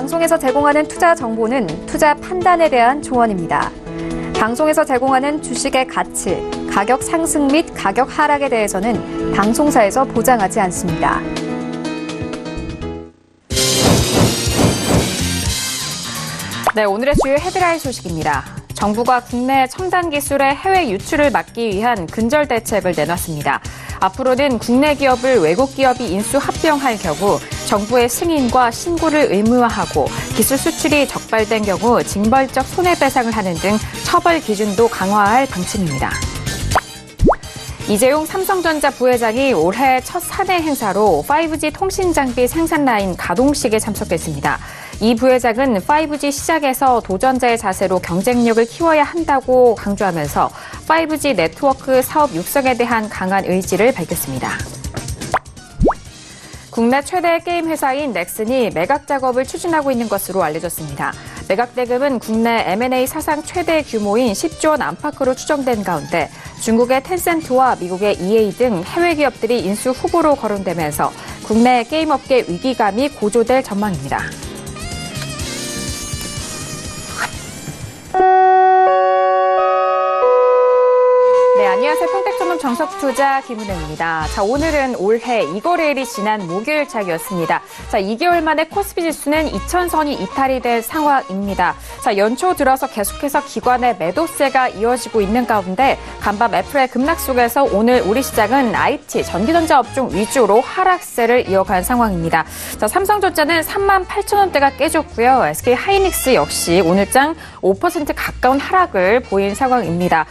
방송에서 제공하는 투자 정보는 투자 판단에 대한 조언입니다. 방송에서 제공하는 주식의 가치, 가격 상승 및 가격 하락에 대해서는 방송사에서 보장하지 않습니다. 네, 오늘의 주요 헤드라인 소식입니다. 정부가 국내 첨단 기술의 해외 유출을 막기 위한 근절 대책을 내놨습니다. 앞으로는 국내 기업을 외국 기업이 인수 합병할 경우 정부의 승인과 신고를 의무화하고 기술 수출이 적발된 경우 징벌적 손해배상을 하는 등 처벌 기준도 강화할 방침입니다. 이재용 삼성전자 부회장이 올해 첫 사내 행사로 5G 통신 장비 생산 라인 가동식에 참석했습니다. 이 부회장은 5G 시작에서 도전자의 자세로 경쟁력을 키워야 한다고 강조하면서 5G 네트워크 사업 육성에 대한 강한 의지를 밝혔습니다. 국내 최대 게임 회사인 넥슨이 매각 작업을 추진하고 있는 것으로 알려졌습니다. 매각 대금은 국내 M&A 사상 최대 규모인 10조 원 안팎으로 추정된 가운데 중국의 텐센트와 미국의 EA 등 해외 기업들이 인수 후보로 거론되면서 국내 게임업계 위기감이 고조될 전망입니다. 네, 안녕하세요. 평택전문 정석투자 김은혜입니다. 자, 오늘은 올해 2거래일이 지난 목요일장이었습니다. 자, 2개월 만에 코스피 지수는 2000선이 이탈이 된 상황입니다. 자, 연초 들어서 계속해서 기관의 매도세가 이어지고 있는 가운데 간밤 애플의 급락 속에서 오늘 우리 시장은 IT, 전기전자 업종 위주로 하락세를 이어간 상황입니다. 자, 삼성전자는 38,000원대가 깨졌고요. SK 하이닉스 역시 오늘장 5% 가까운 하락을 보인 상황입니다.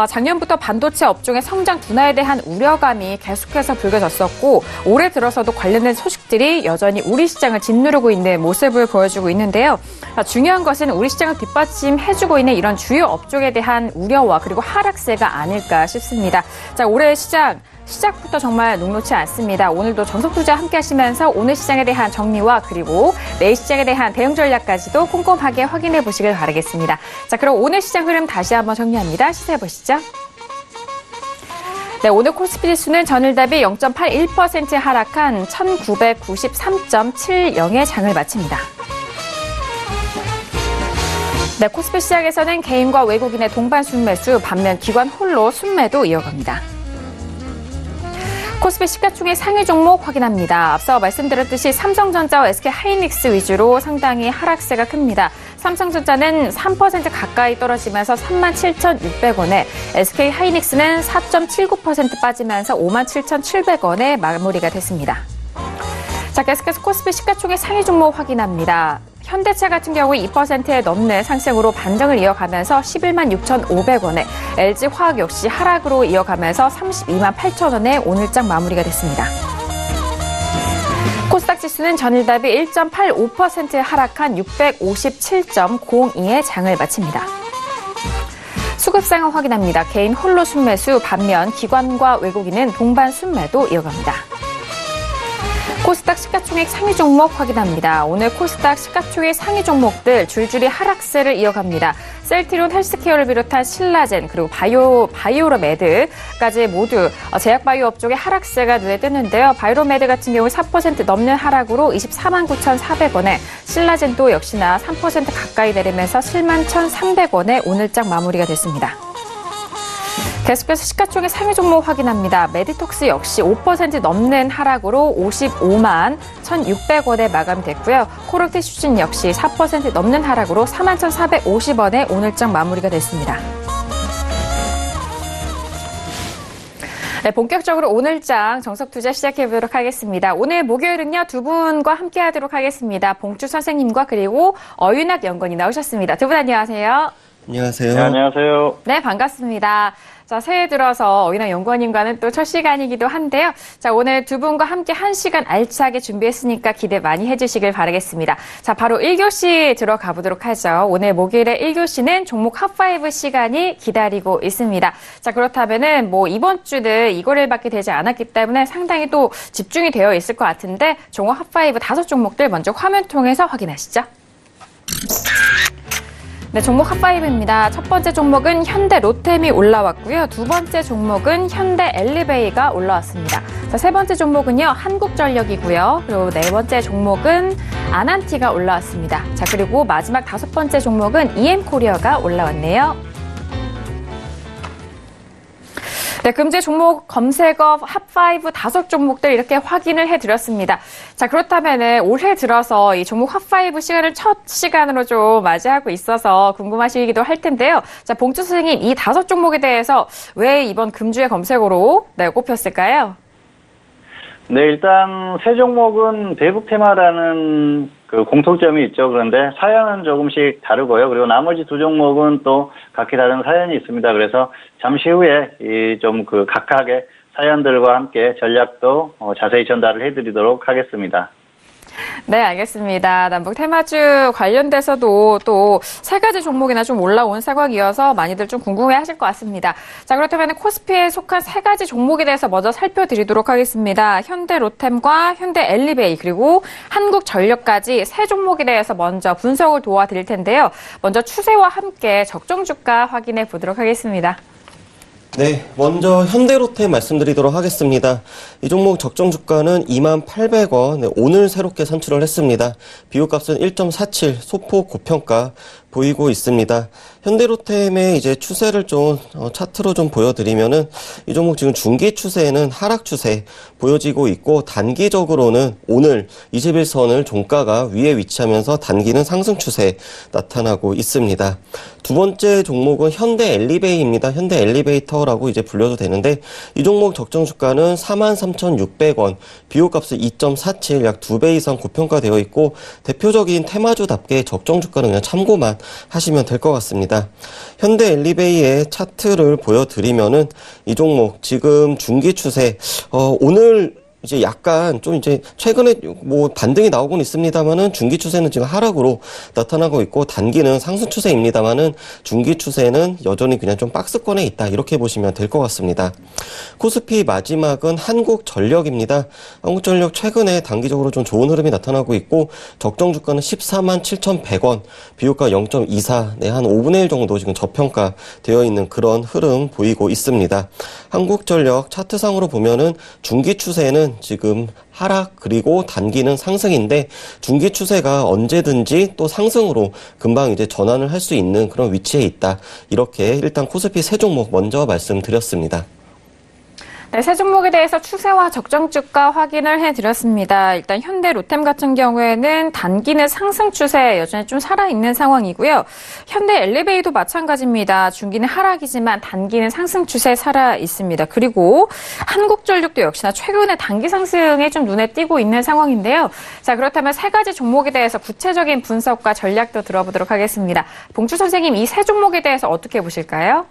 작년부터 반도체 업종의 성장 둔화에 대한 우려감이 계속해서 불거졌었고 올해 들어서도 관련된 소식들이 여전히 우리 시장을 짓누르고 있는 모습을 보여주고 있는데요. 중요한 것은 우리 시장을 뒷받침해주고 있는 이런 주요 업종에 대한 우려와 그리고 하락세가 아닐까 싶습니다. 자, 올해 시작부터 정말 녹록지 않습니다. 오늘도 정석투자 함께 하시면서 오늘 시장에 대한 정리와 그리고 내일 시장에 대한 대응 전략까지도 꼼꼼하게 확인해 보시길 바라겠습니다. 자, 그럼 오늘 시장 흐름 다시 한번 정리합니다. 시세해 보시죠. 네, 오늘 코스피 지수는 전일 대비 0.81% 하락한 1993.70의 장을 마칩니다. 네, 코스피 시장에서는 개인과 외국인의 동반 순매수, 반면 기관 홀로 순매도 이어갑니다. 코스피 시가총액 상위 종목 확인합니다. 앞서 말씀드렸듯이 삼성전자와 SK 하이닉스 위주로 상당히 하락세가 큽니다. 삼성전자는 3% 가까이 떨어지면서 37,600원에 SK 하이닉스는 4.79% 빠지면서 57,700원에 마무리가 됐습니다. 자, 계속해서 코스피 시가총액 상위 종목 확인합니다. 현대차 같은 경우 2%에 넘는 상승으로 반등을 이어가면서 11만 6,500원에 LG화학 역시 하락으로 이어가면서 32만 8천원에 오늘장 마무리가 됐습니다. 코스닥 지수는 전일 대비 1.85% 하락한 657.02의 장을 마칩니다. 수급 상황 확인합니다. 개인 홀로 순매수, 반면 기관과 외국인은 동반 순매도 이어갑니다. 코스닥 시가총액 상위 종목 확인합니다. 오늘 코스닥 시가총액 상위 종목들 줄줄이 하락세를 이어갑니다. 셀트리온 헬스케어를 비롯한 신라젠 그리고 바이오로메드까지 모두 제약바이오 업종의 하락세가 눈에 띄는데요. 바이오로메드 같은 경우 4% 넘는 하락으로 24만 9,400원에 신라젠도 역시나 3% 가까이 내리면서 7만 1,300원에 오늘장 마무리가 됐습니다. 계속해서 시가총액 상위 종목 확인합니다. 메디톡스 역시 5% 넘는 하락으로 55만 1,600원에 마감됐고요. 코르티슈진 역시 4% 넘는 하락으로 41,450원에 오늘장 마무리가 됐습니다. 네, 본격적으로 오늘장 정석투자 시작해보도록 하겠습니다. 오늘 목요일은요, 두 분과 함께 하도록 하겠습니다. 봉주 선생님과 그리고 어윤학 연구원이 나오셨습니다. 두 분 안녕하세요. 안녕하세요. 네, 안녕하세요. 네, 반갑습니다. 자, 새해 들어서 어윤학 연구원님과는 또 첫 시간이기도 한데요. 자, 오늘 두 분과 함께 1시간 알차게 준비했으니까 기대 많이 해주시길 바라겠습니다. 자, 바로 1교시 들어가 보도록 하죠. 오늘 목요일에 1교시는 종목 핫5 시간이 기다리고 있습니다. 자, 그렇다면은 이번 주는 이거래일밖에 되지 않았기 때문에 상당히 또 집중이 되어 있을 것 같은데 종목 핫5 5종목들 먼저 화면 통해서 확인하시죠. 네, 종목 핫5입니다. 첫 번째 종목은 현대 로템이 올라왔고요. 두 번째 종목은 현대 엘리베이가 올라왔습니다. 자, 세 번째 종목은요, 한국전력이고요. 그리고 네 번째 종목은 아난티가 올라왔습니다. 자, 그리고 마지막 5번째 종목은 EM코리아가 올라왔네요. 네, 금주의 종목 검색어 핫5 5종목들 이렇게 확인을 해드렸습니다. 자, 그렇다면은 올해 들어서 이 종목 핫5 시간을 첫 시간으로 좀 맞이하고 있어서 궁금하시기도 할 텐데요. 자, 봉주 선생님, 이 5종목에 대해서 왜 이번 금주의 검색어로 꼽혔을까요? 네, 일단 세 종목은 대북 테마라는 그 공통점이 있죠. 그런데 사연은 조금씩 다르고요. 그리고 나머지 2종목은 또 각기 다른 사연이 있습니다. 그래서 잠시 후에 이 좀 그 각각의 사연들과 함께 전략도 자세히 전달을 해드리도록 하겠습니다. 네, 알겠습니다. 남북 테마주 관련돼서도 또 3가지 종목이나 좀 올라온 상황이어서 많이들 좀 궁금해 하실 것 같습니다. 자, 그렇다면 코스피에 속한 3가지 종목에 대해서 먼저 살펴드리도록 하겠습니다. 현대로템과 현대엘리베이 그리고 한국전력까지 3종목에 대해서 먼저 분석을 도와드릴 텐데요. 먼저 추세와 함께 적정 주가 확인해 보도록 하겠습니다. 네, 먼저 현대로템 말씀드리도록 하겠습니다. 이 종목 적정 주가는 28,000원, 네, 오늘 새롭게 산출을 했습니다. 비교값은 1.47, 소폭 고평가 보이고 있습니다. 현대로템의 이제 추세를 좀 차트로 좀 보여드리면은 이 종목 지금 중기 추세에는 하락 추세 보여지고 있고 단기적으로는 오늘 21선을 종가가 위에 위치하면서 단기는 상승 추세 나타나고 있습니다. 두 번째 종목은 현대엘리베이입니다. 현대엘리베이터라고 이제 불려도 되는데 이 종목 적정 주가는 43,600원, 비교값은 2.47, 약 2배 이상 고평가되어 있고 대표적인 테마주답게 적정 주가는 그냥 참고만 하시면 될 것 같습니다. 현대엘리베이의 차트를 보여드리면은 이 종목 지금 중기 추세 오늘 이제 약간 좀 이제 최근에 뭐 반등이 나오곤 있습니다만은 중기 추세는 지금 하락으로 나타나고 있고 단기는 상승 추세입니다만은 중기 추세는 여전히 그냥 좀 박스권에 있다 이렇게 보시면 될 것 같습니다. 코스피 마지막은 한국전력입니다. 한국전력 최근에 단기적으로 좀 좋은 흐름이 나타나고 있고 적정 주가는 147,100원, 비교가 0.24, 네, 한 5분의 1 정도 지금 저평가 되어 있는 그런 흐름 보이고 있습니다. 한국전력 차트상으로 보면은 중기 추세는 지금 하락 그리고 단기는 상승인데 중기 추세가 언제든지 또 상승으로 금방 이제 전환을 할 수 있는 그런 위치에 있다. 이렇게 일단 코스피 세 종목 먼저 말씀드렸습니다. 네, 세 종목에 대해서 추세와 적정 주가 확인을 해드렸습니다. 일단 현대로템 같은 경우에는 단기는 상승 추세 여전히 좀 살아있는 상황이고요. 현대엘리베이도 마찬가지입니다. 중기는 하락이지만 단기는 상승 추세 살아있습니다. 그리고 한국전력도 역시나 최근에 단기 상승에 좀 눈에 띄고 있는 상황인데요. 자, 그렇다면 3가지 종목에 대해서 구체적인 분석과 전략도 들어보도록 하겠습니다. 봉주 선생님, 이 3 종목에 대해서 어떻게 보실까요?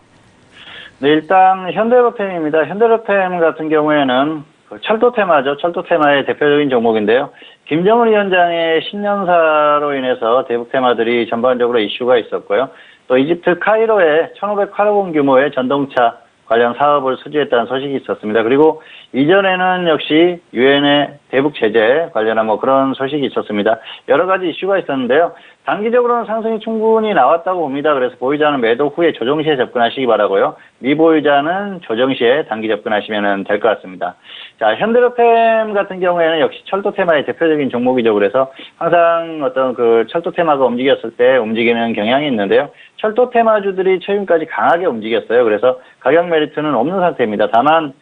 네, 일단 현대로템입니다. 현대로템 같은 경우에는 철도 테마죠. 철도 테마의 대표적인 종목인데요. 김정은 위원장의 신년사로 인해서 대북 테마들이 전반적으로 이슈가 있었고요. 또 이집트 카이로에 1,500카르본 규모의 전동차 관련 사업을 수주했다는 소식이 있었습니다. 그리고 이전에는 역시 유엔의 대북 제재 관련한 뭐 그런 소식이 있었습니다. 여러 가지 이슈가 있었는데요. 단기적으로는 상승이 충분히 나왔다고 봅니다. 그래서 보유자는 매도 후에 조정 시에 접근하시기 바라고요. 미보유자는 조정 시에 단기 접근하시면 될 것 같습니다. 자, 현대로템 같은 경우에는 역시 철도 테마의 대표적인 종목이죠. 그래서 항상 어떤 그 철도 테마가 움직였을 때 움직이는 경향이 있는데요. 철도 테마주들이 최근까지 강하게 움직였어요. 그래서 가격 메리트는 없는 상태입니다. 다만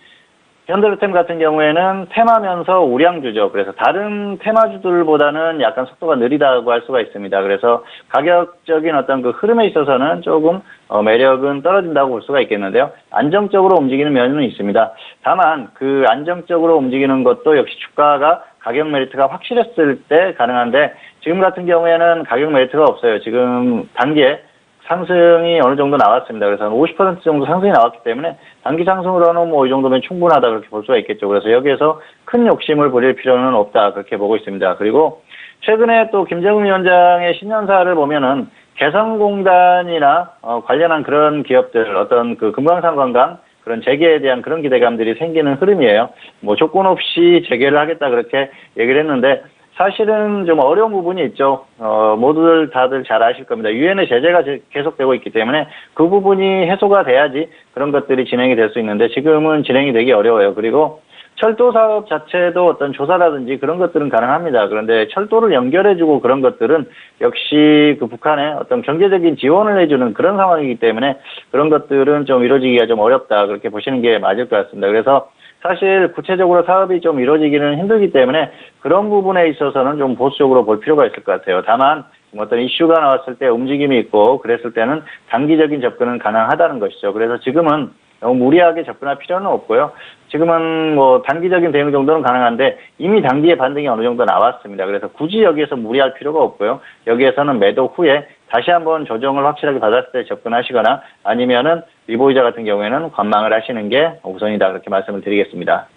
현대로템 같은 경우에는 테마면서 우량주죠. 그래서 다른 테마주들보다는 약간 속도가 느리다고 할 수가 있습니다. 그래서 가격적인 어떤 그 흐름에 있어서는 조금 매력은 떨어진다고 볼 수가 있겠는데요. 안정적으로 움직이는 면은 있습니다. 다만 그 안정적으로 움직이는 것도 역시 주가가 가격 메리트가 확실했을 때 가능한데 지금 같은 경우에는 가격 메리트가 없어요. 지금 단기에 상승이 어느 정도 나왔습니다. 그래서 50% 정도 상승이 나왔기 때문에 단기 상승으로는 뭐 이 정도면 충분하다 그렇게 볼 수가 있겠죠. 그래서 여기에서 큰 욕심을 부릴 필요는 없다 그렇게 보고 있습니다. 그리고 최근에 또 김정은 위원장의 신년사를 보면은 개성공단이나 관련한 그런 기업들 어떤 그 금강산 관광 그런 재개에 대한 그런 기대감들이 생기는 흐름이에요. 뭐 조건 없이 재개를 하겠다 그렇게 얘기를 했는데 사실은 좀 어려운 부분이 있죠. 모두들 다들 잘 아실 겁니다. 유엔의 제재가 계속되고 있기 때문에 그 부분이 해소가 돼야지 그런 것들이 진행이 될 수 있는데 지금은 진행이 되기 어려워요. 그리고 철도 사업 자체도 어떤 조사라든지 그런 것들은 가능합니다. 그런데 철도를 연결해주고 그런 것들은 역시 그 북한에 어떤 경제적인 지원을 해주는 그런 상황이기 때문에 그런 것들은 좀 이루어지기가 좀 어렵다. 그렇게 보시는 게 맞을 것 같습니다. 그래서 사실 구체적으로 사업이 좀 이루어지기는 힘들기 때문에 그런 부분에 있어서는 좀 보수적으로 볼 필요가 있을 것 같아요. 다만 어떤 이슈가 나왔을 때 움직임이 있고 그랬을 때는 단기적인 접근은 가능하다는 것이죠. 그래서 지금은 너무 무리하게 접근할 필요는 없고요. 지금은 뭐 단기적인 대응 정도는 가능한데 이미 단기의 반등이 어느 정도 나왔습니다. 그래서 굳이 여기에서 무리할 필요가 없고요. 여기에서는 매도 후에 다시 한번 조정을 확실하게 받았을 때 접근하시거나 아니면은 리보이자 같은 경우에는 관망을 하시는 게 우선이다. 그렇게 말씀을 드리겠습니다.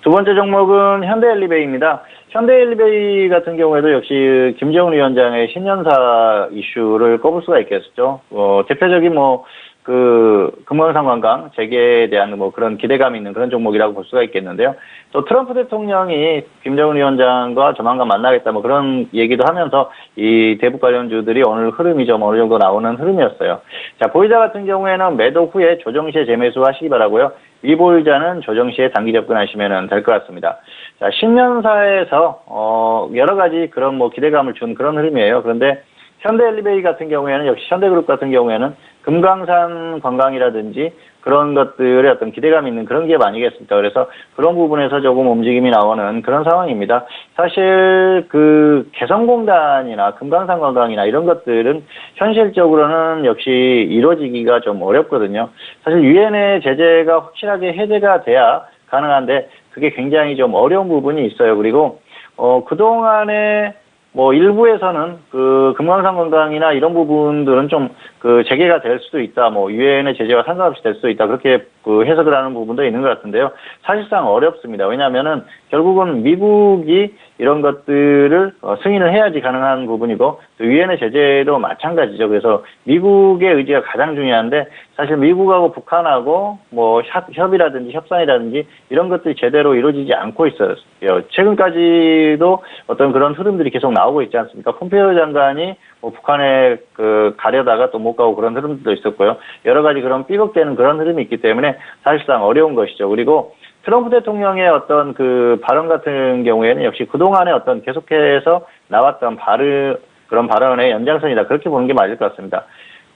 두 번째 종목은 현대엘리베이입니다. 현대엘리베이 같은 경우에도 역시 김정은 위원장의 신년사 이슈를 꼽을 수가 있겠죠. 대표적인 금강산 관광 재개에 대한 그런 기대감이 있는 그런 종목이라고 볼 수가 있겠는데요. 또 트럼프 대통령이 김정은 위원장과 조만간 만나겠다 그런 얘기도 하면서 이 대북 관련주들이 오늘 흐름이 좀 어느 정도 나오는 흐름이었어요. 자, 보이자 같은 경우에는 매도 후에 조정 시에 재매수 하시기 바라고요. 미보이자는 조정 시에 단기 접근하시면 될 것 같습니다. 자, 신년사에서 여러 가지 그런 기대감을 준 그런 흐름이에요. 그런데 현대엘리베이 같은 경우에는 역시 현대그룹 같은 경우에는 금강산 관광이라든지 그런 것들의 어떤 기대감이 있는 그런 기업 아니겠습니까? 그래서 그런 부분에서 조금 움직임이 나오는 그런 상황입니다. 사실 그 개성공단이나 금강산 관광이나 이런 것들은 현실적으로는 역시 이루어지기가 좀 어렵거든요. 사실 유엔의 제재가 확실하게 해제가 돼야 가능한데 그게 굉장히 좀 어려운 부분이 있어요. 그리고 그동안에 일부에서는 금강산 관광이나 이런 부분들은 좀 재개가 될 수도 있다. 유엔의 제재와 상관없이 될 수도 있다. 그렇게 해석을 하는 부분도 있는 것 같은데요. 사실상 어렵습니다. 왜냐하면은 결국은 미국이 이런 것들을 승인을 해야지 가능한 부분이고 또 유엔의 제재도 마찬가지죠. 그래서 미국의 의지가 가장 중요한데 사실 미국하고 북한하고 협의라든지 협상이라든지 이런 것들이 제대로 이루어지지 않고 있어요. 최근까지도 어떤 그런 흐름들이 계속 나오고 있지 않습니까? 폼페이오 장관이 북한에 가려다가 또 못 가고 그런 흐름도 있었고요. 여러 가지 그런 삐걱대는 그런 흐름이 있기 때문에 사실상 어려운 것이죠. 그리고 트럼프 대통령의 어떤 발언 같은 경우에는 역시 그동안에 어떤 계속해서 나왔던 그런 발언의 연장선이다. 그렇게 보는 게 맞을 것 같습니다.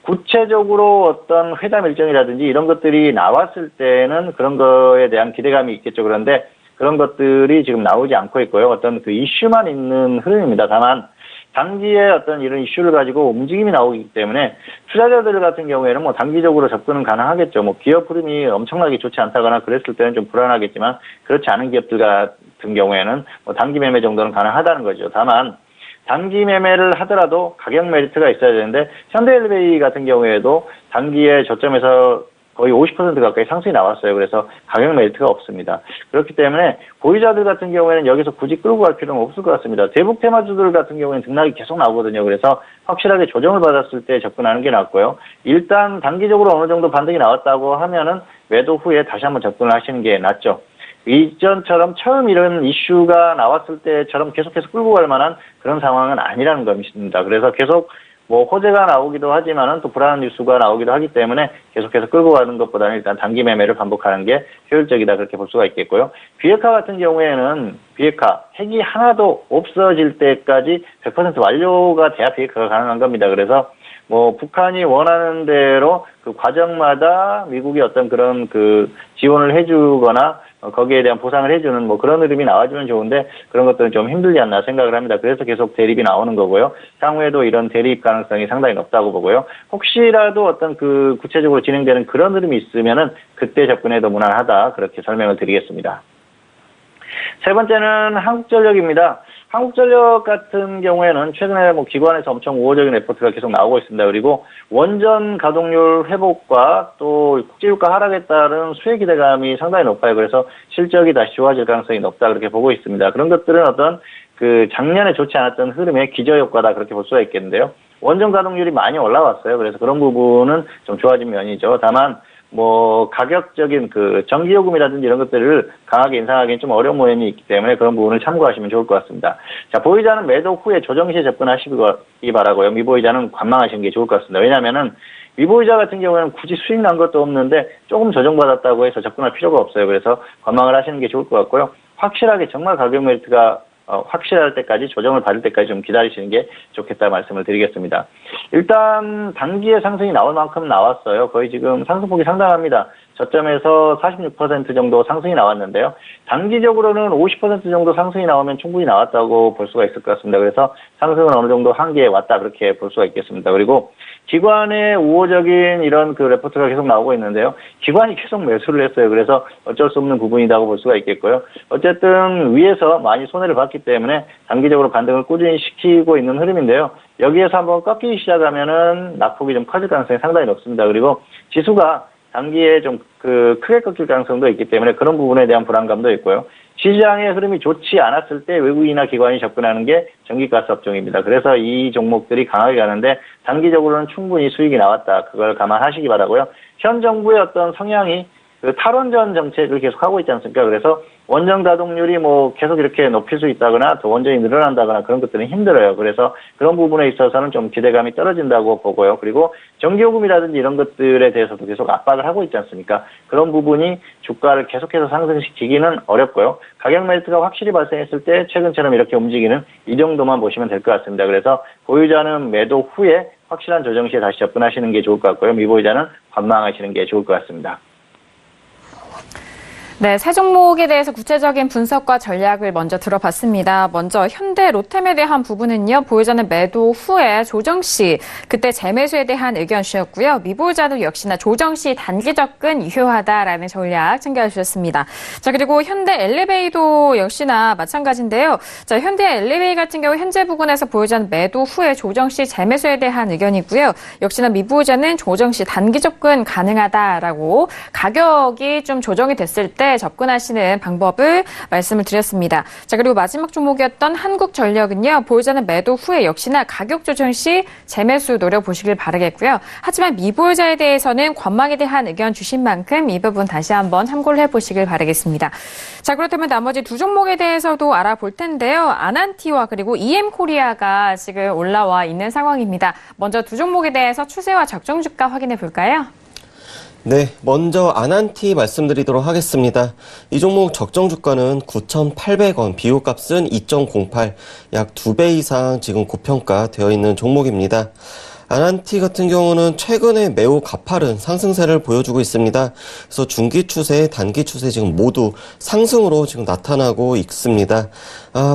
구체적으로 어떤 회담 일정이라든지 이런 것들이 나왔을 때는 그런 거에 대한 기대감이 있겠죠. 그런데 그런 것들이 지금 나오지 않고 있고요. 어떤 이슈만 있는 흐름입니다. 다만 단기에 어떤 이런 이슈를 가지고 움직임이 나오기 때문에 투자자들 같은 경우에는 단기적으로 접근은 가능하겠죠. 기업 흐름이 엄청나게 좋지 않다거나 그랬을 때는 좀 불안하겠지만 그렇지 않은 기업들 같은 경우에는 단기 매매 정도는 가능하다는 거죠. 다만 단기 매매를 하더라도 가격 메리트가 있어야 되는데 현대엘리베이 같은 경우에도 단기에 저점에서 거의 50% 가까이 상승이 나왔어요. 그래서 가격 메리트가 없습니다. 그렇기 때문에 보유자들 같은 경우에는 여기서 굳이 끌고 갈 필요는 없을 것 같습니다. 대북 테마주들 같은 경우에는 등락이 계속 나오거든요. 그래서 확실하게 조정을 받았을 때 접근하는 게 낫고요. 일단 단기적으로 어느 정도 반등이 나왔다고 하면은 매도 후에 다시 한번 접근을 하시는 게 낫죠. 이전처럼 처음 이런 이슈가 나왔을 때처럼 계속해서 끌고 갈 만한 그런 상황은 아니라는 겁니다. 그래서 계속 호재가 나오기도 하지만은 또 불안한 뉴스가 나오기도 하기 때문에 계속해서 끌고 가는 것보다는 일단 단기 매매를 반복하는 게 효율적이다. 그렇게 볼 수가 있겠고요. 비핵화 같은 경우에는 핵이 하나도 없어질 때까지 100% 완료가 돼야 비핵화가 가능한 겁니다. 그래서 북한이 원하는 대로 그 과정마다 미국이 어떤 그런 지원을 해주거나 거기에 대한 보상을 해주는 그런 흐름이 나와주면 좋은데 그런 것들은 좀 힘들지 않나 생각을 합니다. 그래서 계속 대립이 나오는 거고요. 향후에도 이런 대립 가능성이 상당히 높다고 보고요. 혹시라도 어떤 구체적으로 진행되는 그런 흐름이 있으면은 그때 접근해도 무난하다. 그렇게 설명을 드리겠습니다. 세 번째는 한국전력입니다. 한국전력 같은 경우에는 최근에 기관에서 엄청 우호적인 레포트가 계속 나오고 있습니다. 그리고 원전 가동률 회복과 또 국제유가 하락에 따른 수혜 기대감이 상당히 높아요. 그래서 실적이 다시 좋아질 가능성이 높다 그렇게 보고 있습니다. 그런 것들은 어떤 작년에 좋지 않았던 흐름의 기저효과다 그렇게 볼 수가 있겠는데요. 원전 가동률이 많이 올라왔어요. 그래서 그런 부분은 좀 좋아진 면이죠. 다만 가격적인 전기요금이라든지 이런 것들을 강하게 인상하기는 좀 어려운 모양이 있기 때문에 그런 부분을 참고하시면 좋을 것 같습니다. 자, 보이자는 매도 후에 조정 시에 접근하시기 바라고요. 미보이자는 관망하시는 게 좋을 것 같습니다. 왜냐면은 미보이자 같은 경우에는 굳이 수익 난 것도 없는데 조금 조정받았다고 해서 접근할 필요가 없어요. 그래서 관망을 하시는 게 좋을 것 같고요. 확실하게 정말 가격 메리트가 확실할 때까지 조정을 받을 때까지 좀 기다리시는 게 좋겠다 말씀을 드리겠습니다. 일단 단기에 상승이 나올 만큼 나왔어요. 거의 지금 상승폭이 상당합니다. 저점에서 46% 정도 상승이 나왔는데요. 단기적으로는 50% 정도 상승이 나오면 충분히 나왔다고 볼 수가 있을 것 같습니다. 그래서 상승은 어느 정도 한계에 왔다 그렇게 볼 수가 있겠습니다. 그리고 기관의 우호적인 이런 그 레포트가 계속 나오고 있는데요. 기관이 계속 매수를 했어요. 그래서 어쩔 수 없는 부분이라고 볼 수가 있겠고요. 어쨌든 위에서 많이 손해를 봤기 때문에 단기적으로 반등을 꾸준히 시키고 있는 흐름인데요. 여기에서 한번 꺾이기 시작하면은 낙폭이 좀 커질 가능성이 상당히 높습니다. 그리고 지수가 단기에 좀 크게 꺾일 가능성도 있기 때문에 그런 부분에 대한 불안감도 있고요. 시장의 흐름이 좋지 않았을 때 외국인이나 기관이 접근하는 게 전기가스 업종입니다. 그래서 이 종목들이 강하게 가는데 단기적으로는 충분히 수익이 나왔다. 그걸 감안하시기 바라고요. 현 정부의 어떤 성향이 탈원전 정책을 계속하고 있지 않습니까? 그래서 원전 가동률이 계속 이렇게 높일 수 있다거나 더 원전이 늘어난다거나 그런 것들은 힘들어요. 그래서 그런 부분에 있어서는 좀 기대감이 떨어진다고 보고요. 그리고 전기요금이라든지 이런 것들에 대해서도 계속 압박을 하고 있지 않습니까? 그런 부분이 주가를 계속해서 상승시키기는 어렵고요. 가격 메리트가 확실히 발생했을 때 최근처럼 이렇게 움직이는 이 정도만 보시면 될 것 같습니다. 그래서 보유자는 매도 후에 확실한 조정 시에 다시 접근하시는 게 좋을 것 같고요. 미보유자는 관망하시는 게 좋을 것 같습니다. 네, 세 종목에 대해서 구체적인 분석과 전략을 먼저 들어봤습니다. 먼저 현대 로템에 대한 부분은요, 보유자는 매도 후에 조정 시 그때 재매수에 대한 의견 주셨고요. 미보유자도 역시나 조정 시 단기 접근 유효하다라는 전략 챙겨주셨습니다. 자, 그리고 현대 엘리베이도 역시나 마찬가지인데요. 자, 현대 엘리베이 같은 경우 현재 부근에서 보유자는 매도 후에 조정 시 재매수에 대한 의견이고요. 역시나 미보유자는 조정 시 단기 접근 가능하다라고 가격이 좀 조정이 됐을 때 접근하시는 방법을 말씀을 드렸습니다. 자, 그리고 마지막 종목이었던 한국전력은요. 보유자는 매도 후에 역시나 가격 조정 시 재매수 노려보시길 바라겠고요. 하지만 미보유자에 대해서는 관망에 대한 의견 주신 만큼 이 부분 다시 한번 참고를 해보시길 바라겠습니다. 자, 그렇다면 나머지 두 종목에 대해서도 알아볼 텐데요. 아난티와 그리고 EM코리아가 지금 올라와 있는 상황입니다. 먼저 두 종목에 대해서 추세와 적정 주가 확인해 볼까요? 네, 먼저 아난티 말씀드리도록 하겠습니다. 이 종목 적정 주가는 9,800원, 비교값은 2.08, 약 2배 이상 지금 고평가되어 있는 종목입니다. 아난티 같은 경우는 최근에 매우 가파른 상승세를 보여주고 있습니다. 그래서 중기 추세, 단기 추세 지금 모두 상승으로 지금 나타나고 있습니다.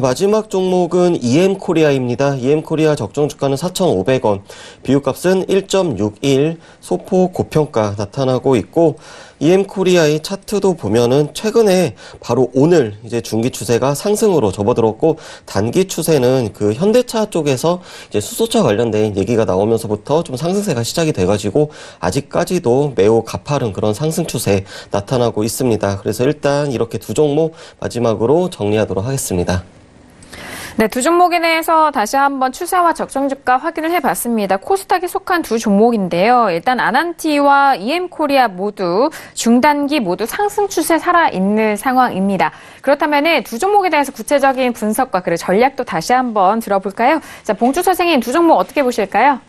마지막 종목은 EM코리아입니다. EM코리아 적정 주가는 4,500원, 비교값은 1.61, 소폭 고평가 나타나고 있고, EM코리아의 차트도 보면은 최근에 바로 오늘 이제 중기 추세가 상승으로 접어들었고, 단기 추세는 그 현대차 쪽에서 이제 수소차 관련된 얘기가 나오면서부터 좀 상승세가 시작이 돼가지고 아직까지도 매우 가파른 그런 상승 추세 나타나고 있습니다. 그래서 일단 이렇게 두 종목 마지막으로 정리하도록 하겠습니다. 네, 두 종목에 대해서 다시 한번 추세와 적정 주가 확인을 해봤습니다. 코스닥에 속한 두 종목인데요. 일단 아난티와 EM코리아 모두 중단기 모두 상승 추세 살아있는 상황입니다. 그렇다면 두 종목에 대해서 구체적인 분석과 그리고 전략도 다시 한번 들어볼까요? 자, 봉주 선생님 두 종목 어떻게 보실까요?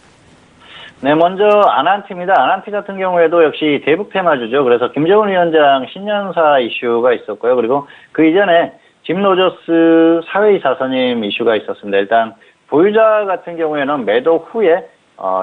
네, 먼저 아난티입니다. 아난티 같은 경우에도 역시 대북 테마주죠. 그래서 김정은 위원장 신년사 이슈가 있었고요. 그리고 그 이전에 짐 로저스 사회이사 선임 이슈가 있었습니다. 일단 보유자 같은 경우에는 매도 후에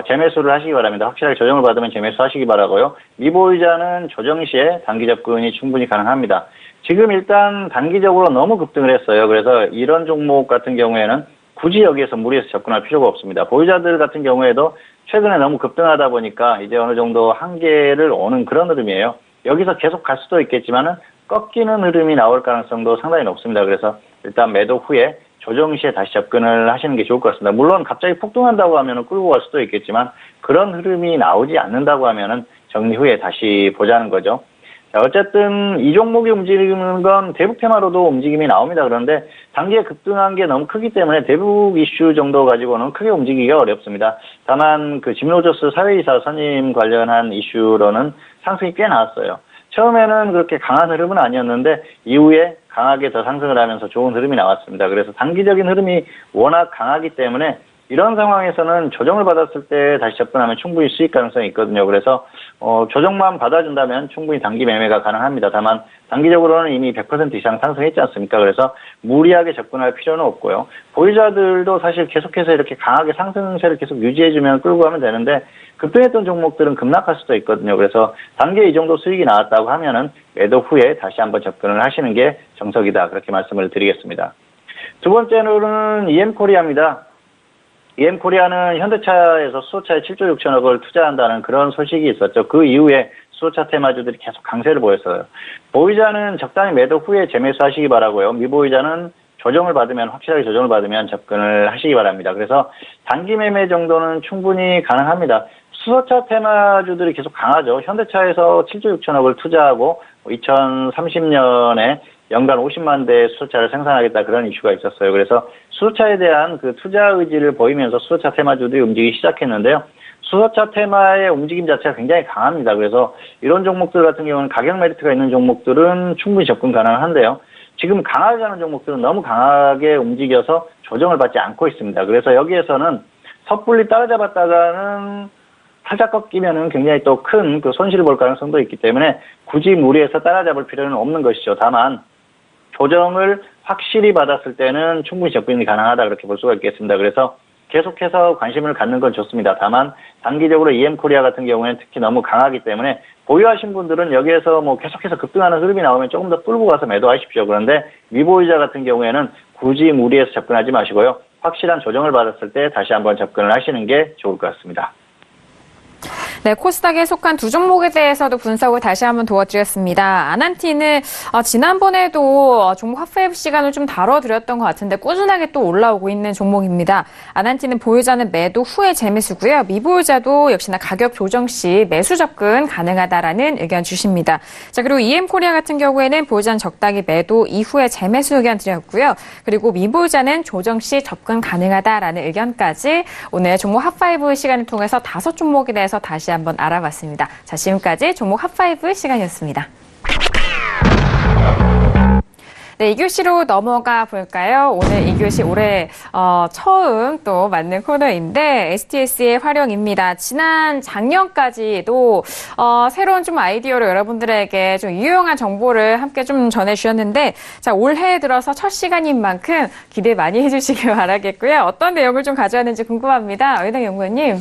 재매수를 하시기 바랍니다. 확실하게 조정을 받으면 재매수하시기 바라고요. 미보유자는 조정 시에 단기 접근이 충분히 가능합니다. 지금 일단 단기적으로 너무 급등을 했어요. 그래서 이런 종목 같은 경우에는 굳이 여기에서 무리해서 접근할 필요가 없습니다. 보유자들 같은 경우에도 최근에 너무 급등하다 보니까 이제 어느 정도 한계를 오는 그런 흐름이에요. 여기서 계속 갈 수도 있겠지만은 꺾이는 흐름이 나올 가능성도 상당히 높습니다. 그래서 일단 매도 후에 조정 시에 다시 접근을 하시는 게 좋을 것 같습니다. 물론 갑자기 폭등한다고 하면 끌고 갈 수도 있겠지만 그런 흐름이 나오지 않는다고 하면 정리 후에 다시 보자는 거죠. 자, 어쨌든 이 종목이 움직이는 건 대북 테마로도 움직임이 나옵니다. 그런데 단기에 급등한 게 너무 크기 때문에 대북 이슈 정도 가지고는 크게 움직이기가 어렵습니다. 다만 그 짐 로저스 사회이사 선임 관련한 이슈로는 상승이 꽤 나왔어요. 처음에는 그렇게 강한 흐름은 아니었는데 이후에 강하게 더 상승을 하면서 좋은 흐름이 나왔습니다. 그래서 단기적인 흐름이 워낙 강하기 때문에 이런 상황에서는 조정을 받았을 때 다시 접근하면 충분히 수익 가능성이 있거든요. 그래서 조정만 받아준다면 충분히 단기 매매가 가능합니다. 다만 단기적으로는 이미 100% 이상 상승했지 않습니까? 그래서 무리하게 접근할 필요는 없고요. 보유자들도 사실 계속해서 이렇게 강하게 상승세를 계속 유지해주면 끌고 가면 되는데 급등했던 종목들은 급락할 수도 있거든요. 그래서 단기에 이 정도 수익이 나왔다고 하면은 매도 후에 다시 한번 접근을 하시는 게 정석이다. 그렇게 말씀을 드리겠습니다. 두 번째는 EM코리아입니다. EM코리아는 현대차에서 수소차에 7조 6천억을 투자한다는 그런 소식이 있었죠. 그 이후에 수소차 테마주들이 계속 강세를 보였어요. 보유자는 적당히 매도 후에 재매수하시기 바라고요. 미보유자는 확실하게 조정을 받으면 접근을 하시기 바랍니다. 그래서 단기 매매 정도는 충분히 가능합니다. 수소차 테마주들이 계속 강하죠. 현대차에서 7조 6천억을 투자하고 2030년에 연간 50만 대 수소차를 생산하겠다 그런 이슈가 있었어요. 그래서 수소차에 대한 그 투자 의지를 보이면서 수소차 테마주들이 움직이기 시작했는데요. 수소차 테마의 움직임 자체가 굉장히 강합니다. 그래서 이런 종목들 같은 경우는 가격 메리트가 있는 종목들은 충분히 접근 가능한데요. 지금 강하게 가는 종목들은 너무 강하게 움직여서 조정을 받지 않고 있습니다. 그래서 여기에서는 섣불리 따라잡았다가는 살짝 꺾이면은 굉장히 또 큰 그 손실을 볼 가능성도 있기 때문에 굳이 무리해서 따라잡을 필요는 없는 것이죠. 다만 조정을 확실히 받았을 때는 충분히 접근이 가능하다 그렇게 볼 수가 있겠습니다. 그래서 계속해서 관심을 갖는 건 좋습니다. 다만 단기적으로 EM코리아 같은 경우에는 특히 너무 강하기 때문에 보유하신 분들은 여기에서 뭐 계속해서 급등하는 흐름이 나오면 조금 더 끌고 가서 매도하십시오. 그런데 미보유자 같은 경우에는 굳이 무리해서 접근하지 마시고요. 확실한 조정을 받았을 때 다시 한번 접근을 하시는 게 좋을 것 같습니다. 네, 코스닥에 속한 두 종목에 대해서도 분석을 다시 한번 도와드렸습니다. 아난티는 지난번에도 종목 핫5 시간을 좀 다뤄드렸던 것 같은데 꾸준하게 또 올라오고 있는 종목입니다. 아난티는 보유자는 매도 후에 재매수고요. 미보유자도 역시나 가격 조정 시 매수 접근 가능하다라는 의견 주십니다. 자, 그리고 EM코리아 같은 경우에는 보유자는 적당히 매도 이후에 재매수 의견 드렸고요. 그리고 미보유자는 조정 시 접근 가능하다라는 의견까지 오늘 종목 핫5 시간을 통해서 5종목에 대해서 다시 한번 알아봤습니다. 자, 지금까지 종목 핫5 시간이었습니다. 네, 2교시로 넘어가 볼까요? 오늘 2교시 올해 처음 또 맞는 코너인데 STS의 활용입니다. 작년까지도 새로운 좀 아이디어로 여러분들에게 좀 유용한 정보를 함께 좀 전해주셨는데 자, 올해 들어서 첫 시간인 만큼 기대 많이 해주시길 바라겠고요. 어떤 내용을 좀 가져왔는지 궁금합니다. 의당 연구원님.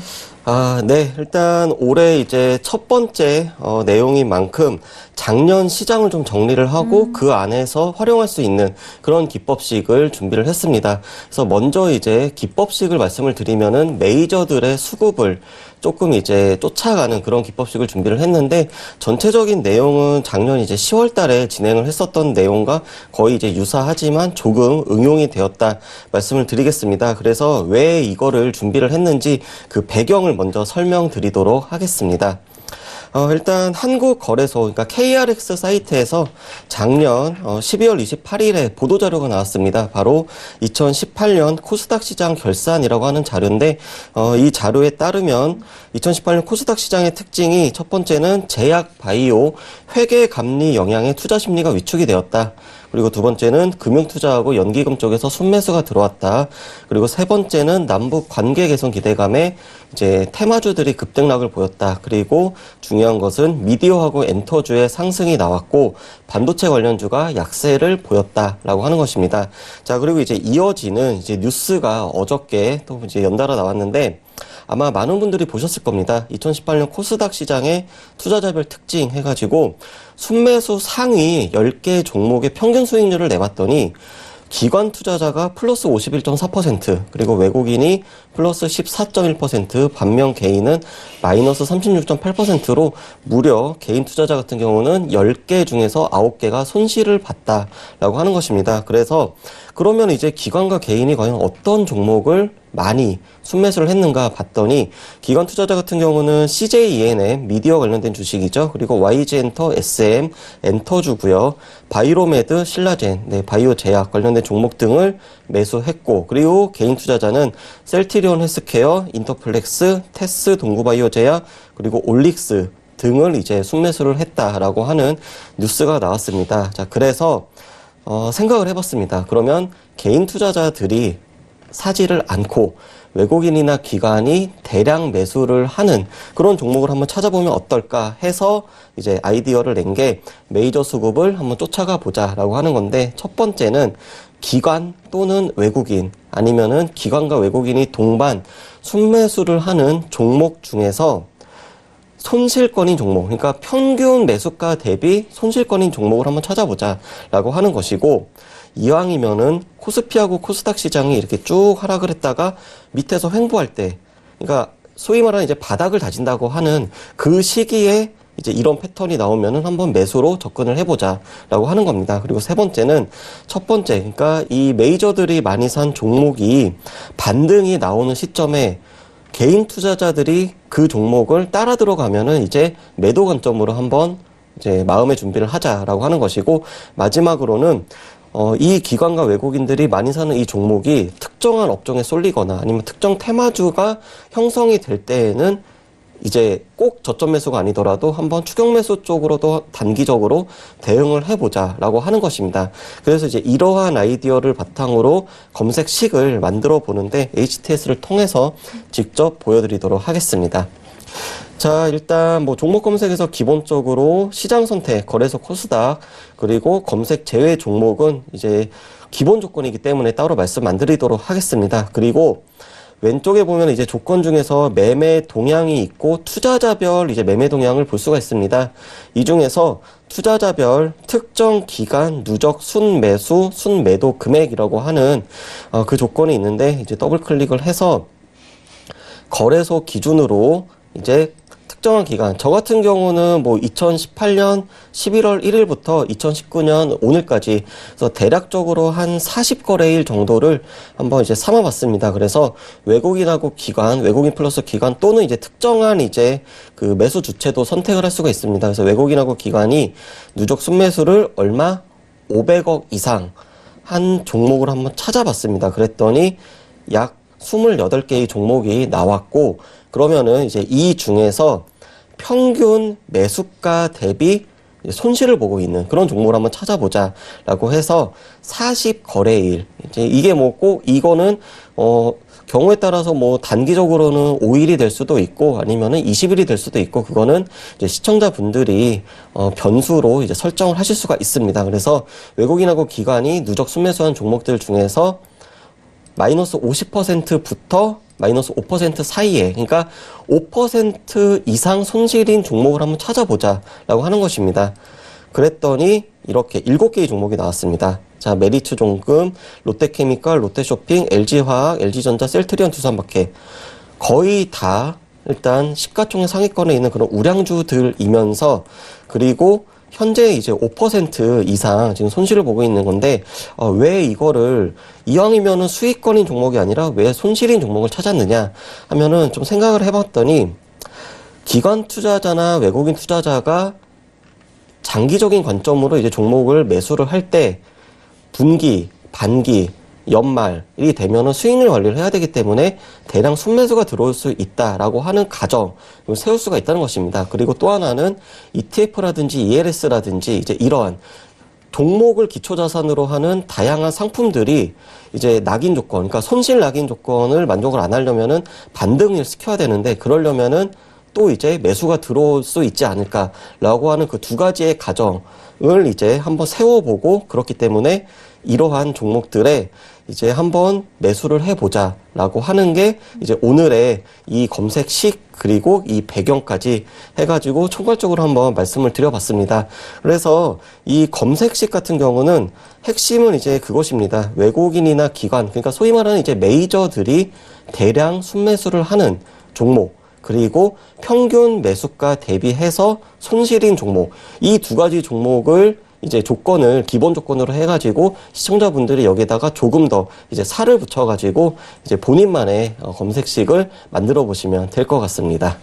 네. 일단 올해 이제 첫 번째 내용인 만큼 작년 시장을 좀 정리를 하고 그 안에서 활용할 수 있는 그런 기법식을 준비를 했습니다. 그래서 먼저 이제 기법식을 말씀을 드리면은 메이저들의 수급을 조금 이제 쫓아가는 그런 기법식을 준비를 했는데 전체적인 내용은 작년 이제 10월 달에 진행을 했었던 내용과 거의 이제 유사하지만 조금 응용이 되었다 말씀을 드리겠습니다. 그래서 왜 이거를 준비를 했는지 그 배경을 먼저 설명드리도록 하겠습니다. 일단 한국거래소, 그러니까 KRX 사이트에서 작년 12월 28일에 보도자료가 나왔습니다. 바로 2018년 코스닥 시장 결산이라고 하는 자료인데 이 자료에 따르면 2018년 코스닥 시장의 특징이 첫 번째는 제약, 바이오, 회계, 감리 영향에 투자 심리가 위축이 되었다. 그리고 두 번째는 금융투자하고 연기금 쪽에서 순매수가 들어왔다. 그리고 세 번째는 남북 관계 개선 기대감에 이제 테마주들이 급등락을 보였다. 그리고 중요한 것은 미디어하고 엔터주의 상승이 나왔고 반도체 관련주가 약세를 보였다라고 하는 것입니다. 자, 그리고 이제 이어지는 이제 뉴스가 어저께 또 이제 연달아 나왔는데 아마 많은 분들이 보셨을 겁니다. 2018년 코스닥 시장의 투자자별 특징 해가지고 순매수 상위 10개 종목의 평균 수익률을 내봤더니 기관 투자자가 플러스 51.4%, 그리고 외국인이 플러스 14.1%, 반면 개인은 마이너스 36.8%로 무려 개인 투자자 같은 경우는 10개 중에서 9개가 손실을 봤다라고 하는 것입니다. 그래서 그러면 이제 기관과 개인이 과연 어떤 종목을 많이 순매수를 했는가 봤더니 기관 투자자 같은 경우는 CJENM 미디어 관련된 주식이죠. 그리고 YG엔터, SM, 엔터주고요. 바이로메드, 신라젠, 네, 바이오 제약 관련된 종목 등을 매수했고, 그리고 개인 투자자는 셀트리온 헬스케어, 인터플렉스, 테스 동구바이오 제약, 그리고 올릭스 등을 이제 순매수를 했다라고 하는 뉴스가 나왔습니다. 자, 그래서 생각을 해봤습니다. 그러면 개인 투자자들이 사지를 않고 외국인이나 기관이 대량 매수를 하는 그런 종목을 한번 찾아보면 어떨까 해서 이제 아이디어를 낸 게 메이저 수급을 한번 쫓아가 보자라고 하는 건데, 첫 번째는 기관 또는 외국인 아니면은 기관과 외국인이 동반 순매수를 하는 종목 중에서 손실권인 종목, 그러니까 평균 매수가 대비 손실권인 종목을 한번 찾아보자라고 하는 것이고, 이왕이면은 코스피하고 코스닥 시장이 이렇게 쭉 하락을 했다가 밑에서 횡보할 때, 그러니까 소위 말하는 이제 바닥을 다진다고 하는 그 시기에 이제 이런 패턴이 나오면은 한번 매수로 접근을 해보자라고 하는 겁니다. 그리고 세 번째는 첫 번째, 그러니까 이 메이저들이 많이 산 종목이 반등이 나오는 시점에 개인 투자자들이 그 종목을 따라 들어가면은 이제 매도 관점으로 한번 이제 마음의 준비를 하자라고 하는 것이고, 마지막으로는 이 기관과 외국인들이 많이 사는 이 종목이 특정한 업종에 쏠리거나 아니면 특정 테마주가 형성이 될 때에는 이제 꼭 저점 매수가 아니더라도 한번 추격 매수 쪽으로도 단기적으로 대응을 해보자라고 하는 것입니다. 그래서 이제 이러한 아이디어를 바탕으로 검색식을 만들어 보는데 HTS를 통해서 직접 보여드리도록 하겠습니다. 자, 일단 뭐 종목 검색에서 기본적으로 시장 선택, 거래소 코스닥, 그리고 검색 제외 종목은 이제 기본 조건이기 때문에 따로 말씀 안 드리도록 하겠습니다. 그리고 왼쪽에 보면 이제 조건 중에서 매매 동향이 있고 투자자별 이제 매매 동향을 볼 수가 있습니다. 이 중에서 투자자별 특정 기간 누적 순매수, 순매도 금액이라고 하는 그 조건이 있는데, 이제 더블 클릭을 해서 거래소 기준으로 이제 특정한 기간, 저 같은 경우는 뭐 2018년 11월 1일부터 2019년 오늘까지, 그래서 대략적으로 한 40거래일 정도를 한번 이제 삼아봤습니다. 그래서 외국인하고 기관, 외국인 플러스 기관 또는 이제 특정한 이제 그 매수 주체도 선택을 할 수가 있습니다. 그래서 외국인하고 기관이 누적 순매수를 얼마? 500억 이상 한 종목을 한번 찾아봤습니다. 그랬더니 약 28개의 종목이 나왔고, 그러면은 이제 이 중에서 평균 매수가 대비 손실을 보고 있는 그런 종목을 한번 찾아보자라고 해서 40거래일, 이제 이게 뭐 꼭 이거는 경우에 따라서 뭐 단기적으로는 5일이 될 수도 있고 아니면은 20일이 될 수도 있고, 그거는 이제 시청자분들이 변수로 이제 설정을 하실 수가 있습니다. 그래서 외국인하고 기관이 누적 순매수한 종목들 중에서 마이너스 50%부터 마이너스 5% 사이에, 그러니까 5% 이상 손실인 종목을 한번 찾아보자라고 하는 것입니다. 그랬더니 이렇게 7개의 종목이 나왔습니다. 자, 메리츠종금, 롯데케미칼, 롯데쇼핑, LG화학, LG전자, 셀트리온, 두산마켓. 거의 다 일단 시가총액 상위권에 있는 그런 우량주들이면서, 그리고 현재 이제 5% 이상 지금 손실을 보고 있는 건데, 왜 이거를 이왕이면은 수익권인 종목이 아니라 왜 손실인 종목을 찾았느냐 하면은 좀 생각을 해봤더니, 기관 투자자나 외국인 투자자가 장기적인 관점으로 이제 종목을 매수를 할 때 분기, 반기, 연말이 되면은 수익률 관리를 해야 되기 때문에 대량 순매수가 들어올 수 있다라고 하는 가정을 세울 수가 있다는 것입니다. 그리고 또 하나는 ETF라든지 ELS라든지 이제 이러한 종목을 기초자산으로 하는 다양한 상품들이 이제 낙인 조건, 그러니까 손실 낙인 조건을 만족을 안 하려면은 반등을 시켜야 되는데, 그러려면은 또 이제 매수가 들어올 수 있지 않을까라고 하는 그 두 가지의 가정을 이제 한번 세워보고, 그렇기 때문에 이러한 종목들에 이제 한번 매수를 해보자라고 하는 게 이제 오늘의 이 검색식 그리고 이 배경까지 해가지고 총괄적으로 한번 말씀을 드려봤습니다. 그래서 이 검색식 같은 경우는 핵심은 이제 그것입니다. 외국인이나 기관, 그러니까 소위 말하는 이제 메이저들이 대량 순매수를 하는 종목, 그리고 평균 매수가 대비해서 손실인 종목, 이 두 가지 종목을 이제 조건을 기본 조건으로 해가지고 시청자분들이 여기다가 조금 더 이제 살을 붙여가지고 이제 본인만의 검색식을 만들어 보시면 될 것 같습니다.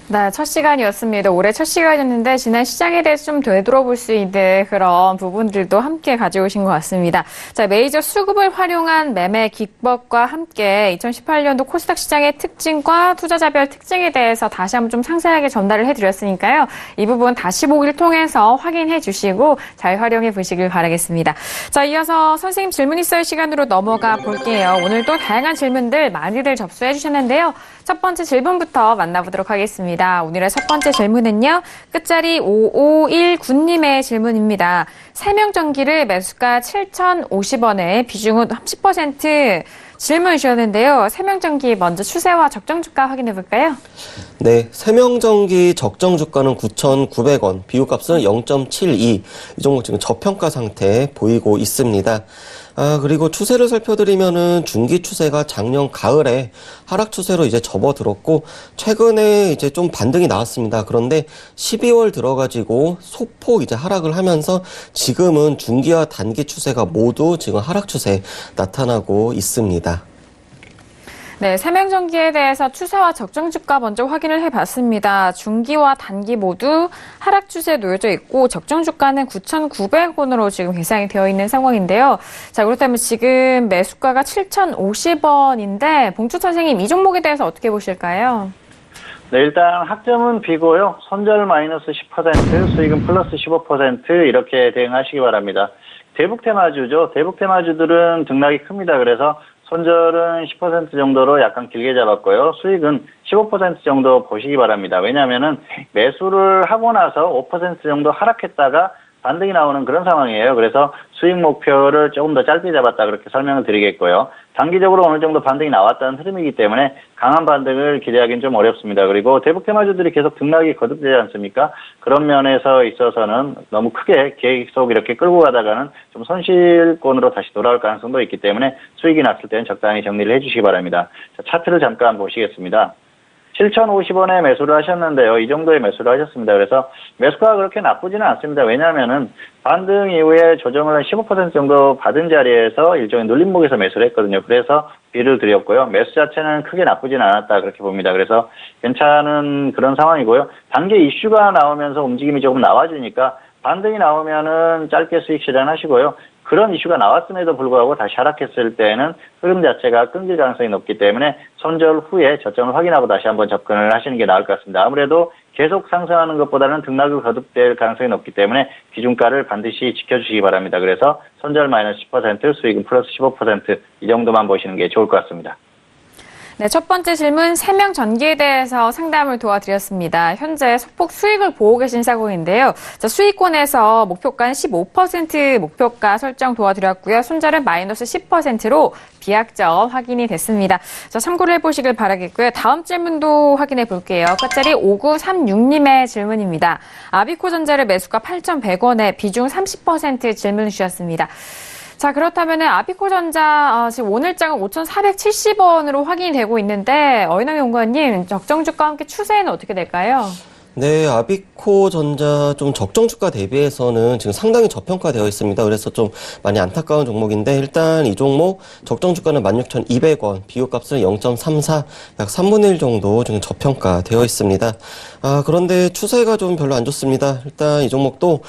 네, 첫 시간이었습니다. 올해 첫 시간이었는데 지난 시장에 대해서 좀 되돌아볼 수 있는 그런 부분들도 함께 가져오신 것 같습니다. 자, 메이저 수급을 활용한 매매 기법과 함께 2018년도 코스닥 시장의 특징과 투자자별 특징에 대해서 다시 한번 좀 상세하게 전달을 해드렸으니까요. 이 부분 다시 보기를 통해서 확인해 주시고 잘 활용해 보시길 바라겠습니다. 자, 이어서 선생님 질문 있어요 시간으로 넘어가 볼게요. 오늘도 다양한 질문들 많이들 접수해 주셨는데요. 첫 번째 질문부터 만나보도록 하겠습니다. 오늘의 첫 번째 질문은요. 끝자리 5519님의 질문입니다. 세명전기를 매수가 7,050원에 비중은 30% 질문 주셨는데요. 세명전기 먼저 추세와 적정 주가 확인해 볼까요? 네, 세명전기 적정 주가는 9,900원, 비교값은 0.72. 이 종목 지금 저평가 상태 보이고 있습니다. 그리고 추세를 살펴드리면은 중기 추세가 작년 가을에 하락 추세로 이제 접어들었고, 최근에 이제 좀 반등이 나왔습니다. 그런데 12월 들어가지고 소폭 이제 하락을 하면서 지금은 중기와 단기 추세가 모두 지금 하락 추세 나타나고 있습니다. 네, 세명전기에 대해서 추세와 적정 주가 먼저 확인을 해봤습니다. 중기와 단기 모두 하락 추세에 놓여져 있고 적정 주가는 9,900원으로 지금 계산이 되어 있는 상황인데요. 자, 그렇다면 지금 매수가가 7,050원인데 봉추 선생님 이 종목에 대해서 어떻게 보실까요? 네, 일단 학점은 B고요. 손절 마이너스 10%, 수익은 플러스 15% 이렇게 대응하시기 바랍니다. 대북 테마주죠. 대북 테마주들은 등락이 큽니다. 그래서 손절은 10% 정도로 약간 길게 잡았고요. 수익은 15% 정도 보시기 바랍니다. 왜냐하면은 매수를 하고 나서 5% 정도 하락했다가 반등이 나오는 그런 상황이에요. 그래서 수익 목표를 조금 더 짧게 잡았다 그렇게 설명을 드리겠고요. 단기적으로 어느 정도 반등이 나왔다는 흐름이기 때문에 강한 반등을 기대하기는 좀 어렵습니다. 그리고 대북 테마주들이 계속 등락이 거듭되지 않습니까? 그런 면에서 있어서는 너무 크게 계속 이렇게 끌고 가다가는 좀 손실권으로 다시 돌아올 가능성도 있기 때문에 수익이 났을 때는 적당히 정리를 해주시기 바랍니다. 자, 차트를 잠깐 보시겠습니다. 7,050원에 매수를 하셨는데요. 이 정도에 매수를 하셨습니다. 그래서 매수가가 그렇게 나쁘지는 않습니다. 왜냐하면은 반등 이후에 조정을 한 15% 정도 받은 자리에서 일종의 눌림목에서 매수를 했거든요. 그래서 B를 드렸고요. 매수 자체는 크게 나쁘진 않았다 그렇게 봅니다. 그래서 괜찮은 그런 상황이고요. 단기 이슈가 나오면서 움직임이 조금 나와주니까 반등이 나오면은 짧게 수익 실현하시고요. 그런 이슈가 나왔음에도 불구하고 다시 하락했을 때는 흐름 자체가 끊길 가능성이 높기 때문에 손절 후에 저점을 확인하고 다시 한번 접근을 하시는 게 나을 것 같습니다. 아무래도 계속 상승하는 것보다는 등락이 거듭될 가능성이 높기 때문에 기준가를 반드시 지켜주시기 바랍니다. 그래서 손절 마이너스 10%, 수익은 플러스 15% 이 정도만 보시는 게 좋을 것 같습니다. 네, 첫 번째 질문 세명전기에 대해서 상담을 도와드렸습니다. 현재 소폭 수익을 보고 계신 상황인데요. 자, 수익권에서 목표가는 15% 목표가 설정 도와드렸고요. 손절은 마이너스 10%로 비약적 확인이 됐습니다. 자, 참고를 해보시길 바라겠고요. 다음 질문도 확인해 볼게요. 끝자리 5936님의 질문입니다. 아비코전자를 매수가 8,100원에 비중 30% 질문 주셨습니다. 자, 그렇다면은 아비코전자 지금 오늘장은 5,470원으로 확인이 되고 있는데 어이남이 연구원님 적정 주가와 함께 추세는 어떻게 될까요? 네, 아비코전자 좀 적정 주가 대비해서는 지금 상당히 저평가되어 있습니다. 그래서 좀 많이 안타까운 종목인데 일단 이 종목 적정 주가는 16,200원, 비교값은 0.34, 약 3분의 1 정도 지금 저평가되어 있습니다. 그런데 추세가 좀 별로 안 좋습니다. 일단 이 종목도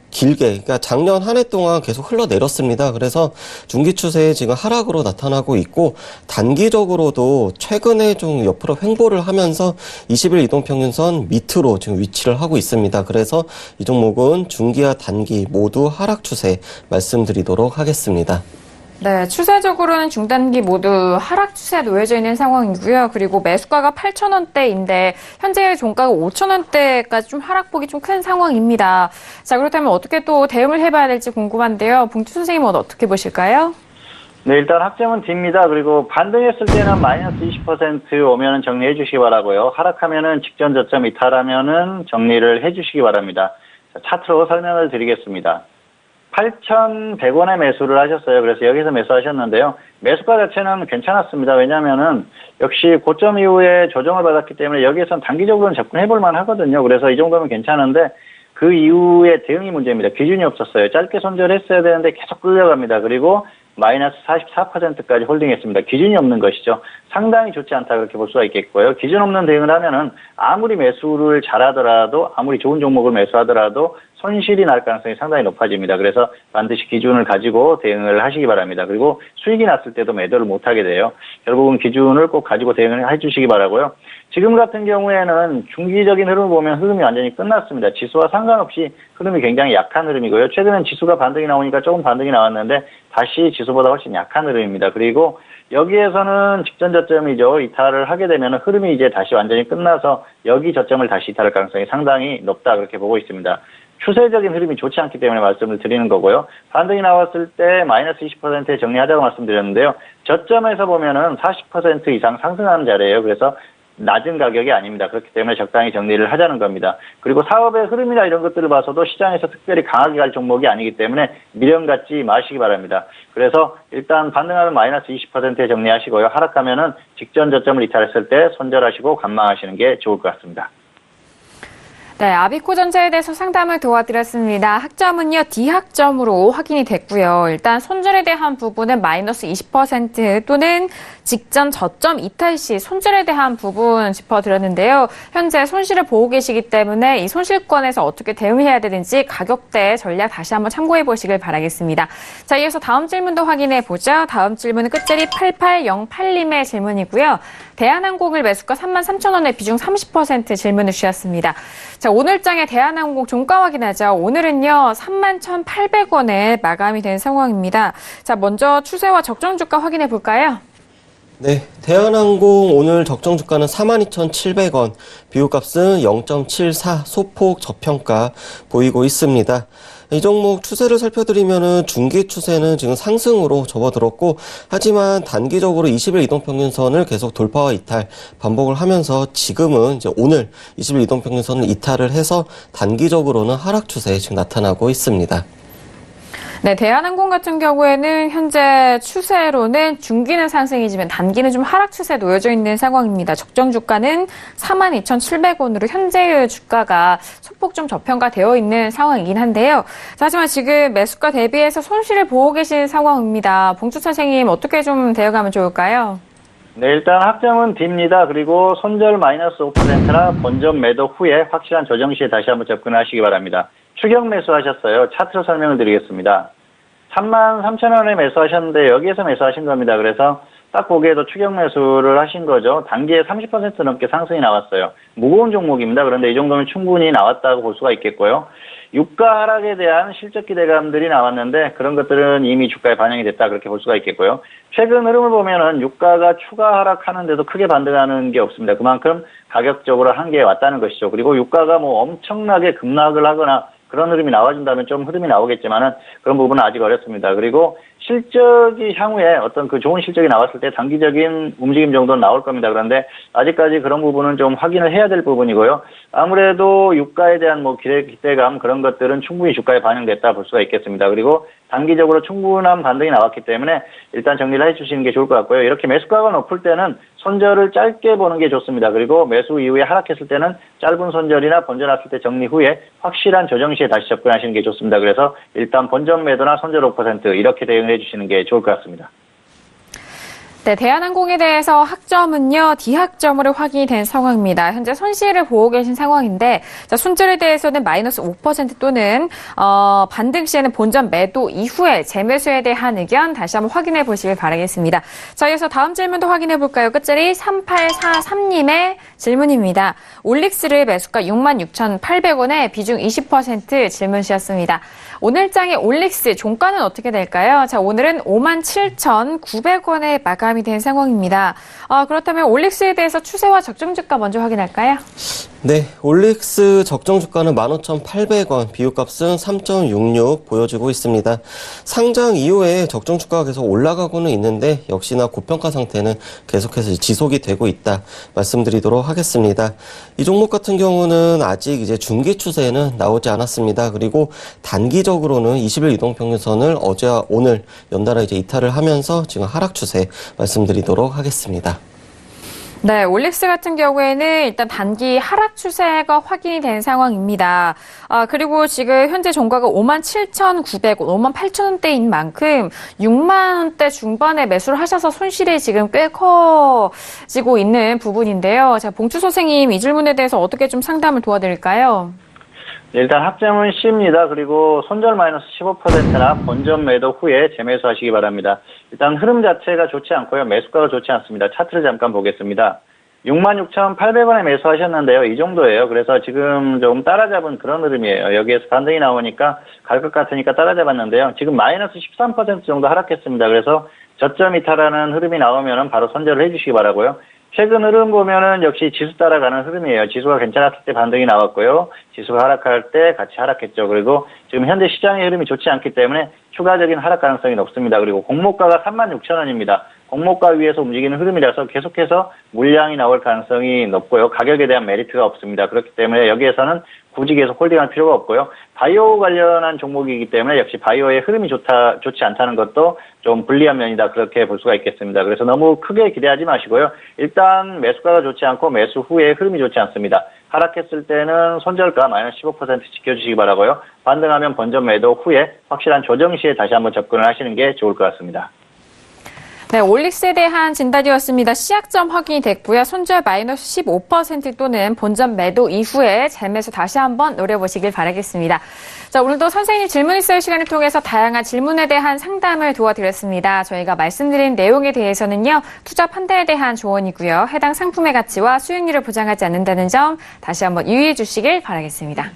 길게, 그러니까 작년 한 해 동안 계속 흘러내렸습니다. 그래서 중기 추세에 지금 하락으로 나타나고 있고, 단기적으로도 최근에 좀 옆으로 횡보를 하면서 20일 이동평균선 밑으로 지금 위치를 하고 있습니다. 그래서 이 종목은 중기와 단기 모두 하락 추세 말씀드리도록 하겠습니다. 네, 추세적으로는 중단기 모두 하락 추세에 놓여져 있는 상황이고요. 그리고 매수가가 8,000원대인데 현재 종가가 5,000원대까지 좀 하락폭이 좀 큰 상황입니다. 자, 그렇다면 어떻게 또 대응을 해봐야 될지 궁금한데요. 봉투 선생님은 어떻게 보실까요? 네, 일단 학점은 D입니다. 그리고 반등했을 때는 마이너스 20% 오면은 정리해 주시기 바라고요. 하락하면은 직전 저점 이탈하면은 정리를 해 주시기 바랍니다. 자, 차트로 설명을 드리겠습니다. 8,100원에 매수를 하셨어요. 그래서 여기서 매수하셨는데요. 매수가 자체는 괜찮았습니다. 왜냐하면은 역시 고점 이후에 조정을 받았기 때문에 여기에선 단기적으로는 접근해볼 만하거든요. 그래서 이 정도면 괜찮은데 그 이후에 대응이 문제입니다. 기준이 없었어요. 짧게 손절했어야 되는데 계속 끌려갑니다. 그리고 마이너스 44%까지 홀딩했습니다. 기준이 없는 것이죠. 상당히 좋지 않다 그렇게 볼 수가 있겠고요. 기준 없는 대응을 하면은 아무리 매수를 잘하더라도 아무리 좋은 종목을 매수하더라도 손실이 날 가능성이 상당히 높아집니다. 그래서 반드시 기준을 가지고 대응을 하시기 바랍니다. 그리고 수익이 났을 때도 매도를 못하게 돼요. 결국은 기준을 꼭 가지고 대응을 해주시기 바라고요. 지금 같은 경우에는 중기적인 흐름을 보면 흐름이 완전히 끝났습니다. 지수와 상관없이 흐름이 굉장히 약한 흐름이고요. 최근엔 지수가 반등이 나오니까 조금 반등이 나왔는데 다시 지수보다 훨씬 약한 흐름입니다. 그리고 여기에서는 직전 저점이죠. 이탈을 하게 되면 흐름이 이제 다시 완전히 끝나서 여기 저점을 다시 이탈할 가능성이 상당히 높다 그렇게 보고 있습니다. 추세적인 흐름이 좋지 않기 때문에 말씀을 드리는 거고요. 반등이 나왔을 때 마이너스 20%에 정리하자고 말씀드렸는데요. 저점에서 보면은 40% 이상 상승하는 자리예요. 그래서 낮은 가격이 아닙니다. 그렇기 때문에 적당히 정리를 하자는 겁니다. 그리고 사업의 흐름이나 이런 것들을 봐서도 시장에서 특별히 강하게 갈 종목이 아니기 때문에 미련 갖지 마시기 바랍니다. 그래서 일단 반등하면 마이너스 20%에 정리하시고요. 하락하면은 직전 저점을 이탈했을 때 손절하시고 관망하시는 게 좋을 것 같습니다. 네, 아비코전자에 대해서 상담을 도와드렸습니다. 학점은요, D학점으로 확인이 됐고요. 일단 손절에 대한 부분은 마이너스 20% 또는 직전 저점 이탈 시 손절에 대한 부분 짚어드렸는데요. 현재 손실을 보고 계시기 때문에 이 손실권에서 어떻게 대응해야 되는지 가격대 전략 다시 한번 참고해 보시길 바라겠습니다. 자, 이어서 다음 질문도 확인해 보죠. 다음 질문은 끝자리 8808님의 질문이고요. 대한항공을 매수가 33,000원에 비중 30% 질문을 주셨습니다. 자, 오늘장의 대한항공 종가 확인하죠. 오늘은요, 31,800원에 마감이 된 상황입니다. 자, 먼저 추세와 적정 주가 확인해 볼까요? 네, 대한항공 오늘 적정 주가는 42,700원, 비교값은 0.74, 소폭 저평가 보이고 있습니다. 이 종목 추세를 살펴드리면은 중기 추세는 지금 상승으로 접어들었고, 하지만 단기적으로 20일 이동평균선을 계속 돌파와 이탈 반복을 하면서 지금은 이제 오늘 20일 이동평균선을 이탈을 해서 단기적으로는 하락 추세 지금 나타나고 있습니다. 네, 대한항공 같은 경우에는 현재 추세로는 중기는 상승이지만 단기는 좀 하락 추세에 놓여져 있는 상황입니다. 적정 주가는 42,700원으로 현재의 주가가 소폭 좀 저평가되어 있는 상황이긴 한데요. 자, 하지만 지금 매수가 대비해서 손실을 보고 계신 상황입니다. 봉주 선생님 어떻게 좀 대응하면 좋을까요? 네, 일단 학점은 D입니다. 그리고 손절 마이너스 5%나 본전 매도 후에 확실한 조정 시에 다시 한번 접근하시기 바랍니다. 추격 매수하셨어요. 차트로 설명을 드리겠습니다. 33,000원에 매수하셨는데 여기에서 매수하신 겁니다. 그래서 딱 보기에도 추격 매수를 하신 거죠. 단기에 30% 넘게 상승이 나왔어요. 무거운 종목입니다. 그런데 이 정도면 충분히 나왔다고 볼 수가 있겠고요. 유가 하락에 대한 실적 기대감들이 나왔는데 그런 것들은 이미 주가에 반영이 됐다 그렇게 볼 수가 있겠고요. 최근 흐름을 보면은 유가가 추가 하락하는데도 크게 반등하는 게 없습니다. 그만큼 가격적으로 한계에 왔다는 것이죠. 그리고 유가가 뭐 엄청나게 급락을 하거나 그런 흐름이 나와준다면 좀 흐름이 나오겠지만은 그런 부분은 아직 어렵습니다. 그리고 실적이 향후에 어떤 그 좋은 실적이 나왔을 때 단기적인 움직임 정도는 나올 겁니다. 그런데 아직까지 그런 부분은 좀 확인을 해야 될 부분이고요. 아무래도 유가에 대한 뭐 기대감 그런 것들은 충분히 주가에 반영됐다 볼 수가 있겠습니다. 그리고 단기적으로 충분한 반등이 나왔기 때문에 일단 정리를 해주시는 게 좋을 것 같고요. 이렇게 매수가가 높을 때는 손절을 짧게 보는 게 좋습니다. 그리고 매수 이후에 하락했을 때는 짧은 손절이나 본전 왔을 때 정리 후에 확실한 조정 시에 다시 접근하시는 게 좋습니다. 그래서 일단 본전 매도나 손절 5% 이렇게 대응을 해주시는 게 좋을 것 같습니다. 네, 대한항공에 대해서 학점은요, D학점으로 확인이 된 상황입니다. 현재 손실을 보고 계신 상황인데, 자, 손절에 대해서는 마이너스 5% 또는, 반등 시에는 본전 매도 이후에 재매수에 대한 의견 다시 한번 확인해 보시길 바라겠습니다. 자, 이어서 다음 질문도 확인해 볼까요? 끝자리 3843님의 질문입니다. 올릭스를 매수가 66,800원에 비중 20% 질문 주셨습니다. 오늘장의 올릭스 종가는 어떻게 될까요? 자, 오늘은 57,900원에 마감이 된 상황입니다. 그렇다면 올릭스에 대해서 추세와 적정 주가 먼저 확인할까요? 네, 올릭스 적정 주가는 15,800원, 비교값은 3.66 보여지고 있습니다. 상장 이후에 적정 주가가 계속 올라가고는 있는데 역시나 고평가 상태는 계속해서 지속이 되고 있다 말씀드리도록 하겠습니다. 이 종목 같은 경우는 아직 이제 중기 추세는 나오지 않았습니다. 그리고 단기적으로는 20일 이동평균선을 어제와 오늘 연달아 이제 이탈을 하면서 지금 하락 추세 말씀드리도록 하겠습니다. 네, 올릭스 같은 경우에는 일단 단기 하락 추세가 확인이 된 상황입니다. 그리고 지금 현재 종가가 57,900원, 58,000원대인 만큼 6만 원대 중반에 매수를 하셔서 손실이 지금 꽤 커지고 있는 부분인데요. 자, 봉추 선생님, 이 질문에 대해서 어떻게 좀 상담을 도와드릴까요? 일단 학점은 C입니다. 그리고 손절 마이너스 15%나 본전 매도 후에 재매수하시기 바랍니다. 일단 흐름 자체가 좋지 않고요. 매수가가 좋지 않습니다. 차트를 잠깐 보겠습니다. 66,800원에 매수하셨는데요. 이 정도예요. 그래서 지금 조금 따라잡은 그런 흐름이에요. 여기에서 반등이 나오니까 갈 것 같으니까 따라잡았는데요. 지금 마이너스 13% 정도 하락했습니다. 그래서 저점 이탈하는 흐름이 나오면 바로 손절을 해주시기 바라고요. 최근 흐름 보면은 역시 지수 따라가는 흐름이에요. 지수가 괜찮았을 때 반등이 나왔고요. 지수가 하락할 때 같이 하락했죠. 그리고 지금 현재 시장의 흐름이 좋지 않기 때문에 추가적인 하락 가능성이 높습니다. 그리고 공모가가 36,000원입니다. 공모가 위에서 움직이는 흐름이라서 계속해서 물량이 나올 가능성이 높고요. 가격에 대한 메리트가 없습니다. 그렇기 때문에 여기에서는 굳이 계속 홀딩할 필요가 없고요. 바이오 관련한 종목이기 때문에 역시 바이오의 흐름이 좋지 않다는 것도 좀 불리한 면이다. 그렇게 볼 수가 있겠습니다. 그래서 너무 크게 기대하지 마시고요. 일단 매수가가 좋지 않고 매수 후에 흐름이 좋지 않습니다. 하락했을 때는 손절가 마이너스 15% 지켜주시기 바라고요. 반등하면 본전 매도 후에 확실한 조정 시에 다시 한번 접근을 하시는 게 좋을 것 같습니다. 네, 올릭스에 대한 진단이었습니다. 시약점 확인이 됐고요. 손절 마이너스 15% 또는 본전 매도 이후에 재매수 다시 한번 노려보시길 바라겠습니다. 자, 오늘도 선생님 질문 있을 시간을 통해서 다양한 질문에 대한 상담을 도와드렸습니다. 저희가 말씀드린 내용에 대해서는요, 투자 판단에 대한 조언이고요. 해당 상품의 가치와 수익률을 보장하지 않는다는 점 다시 한번 유의해 주시길 바라겠습니다.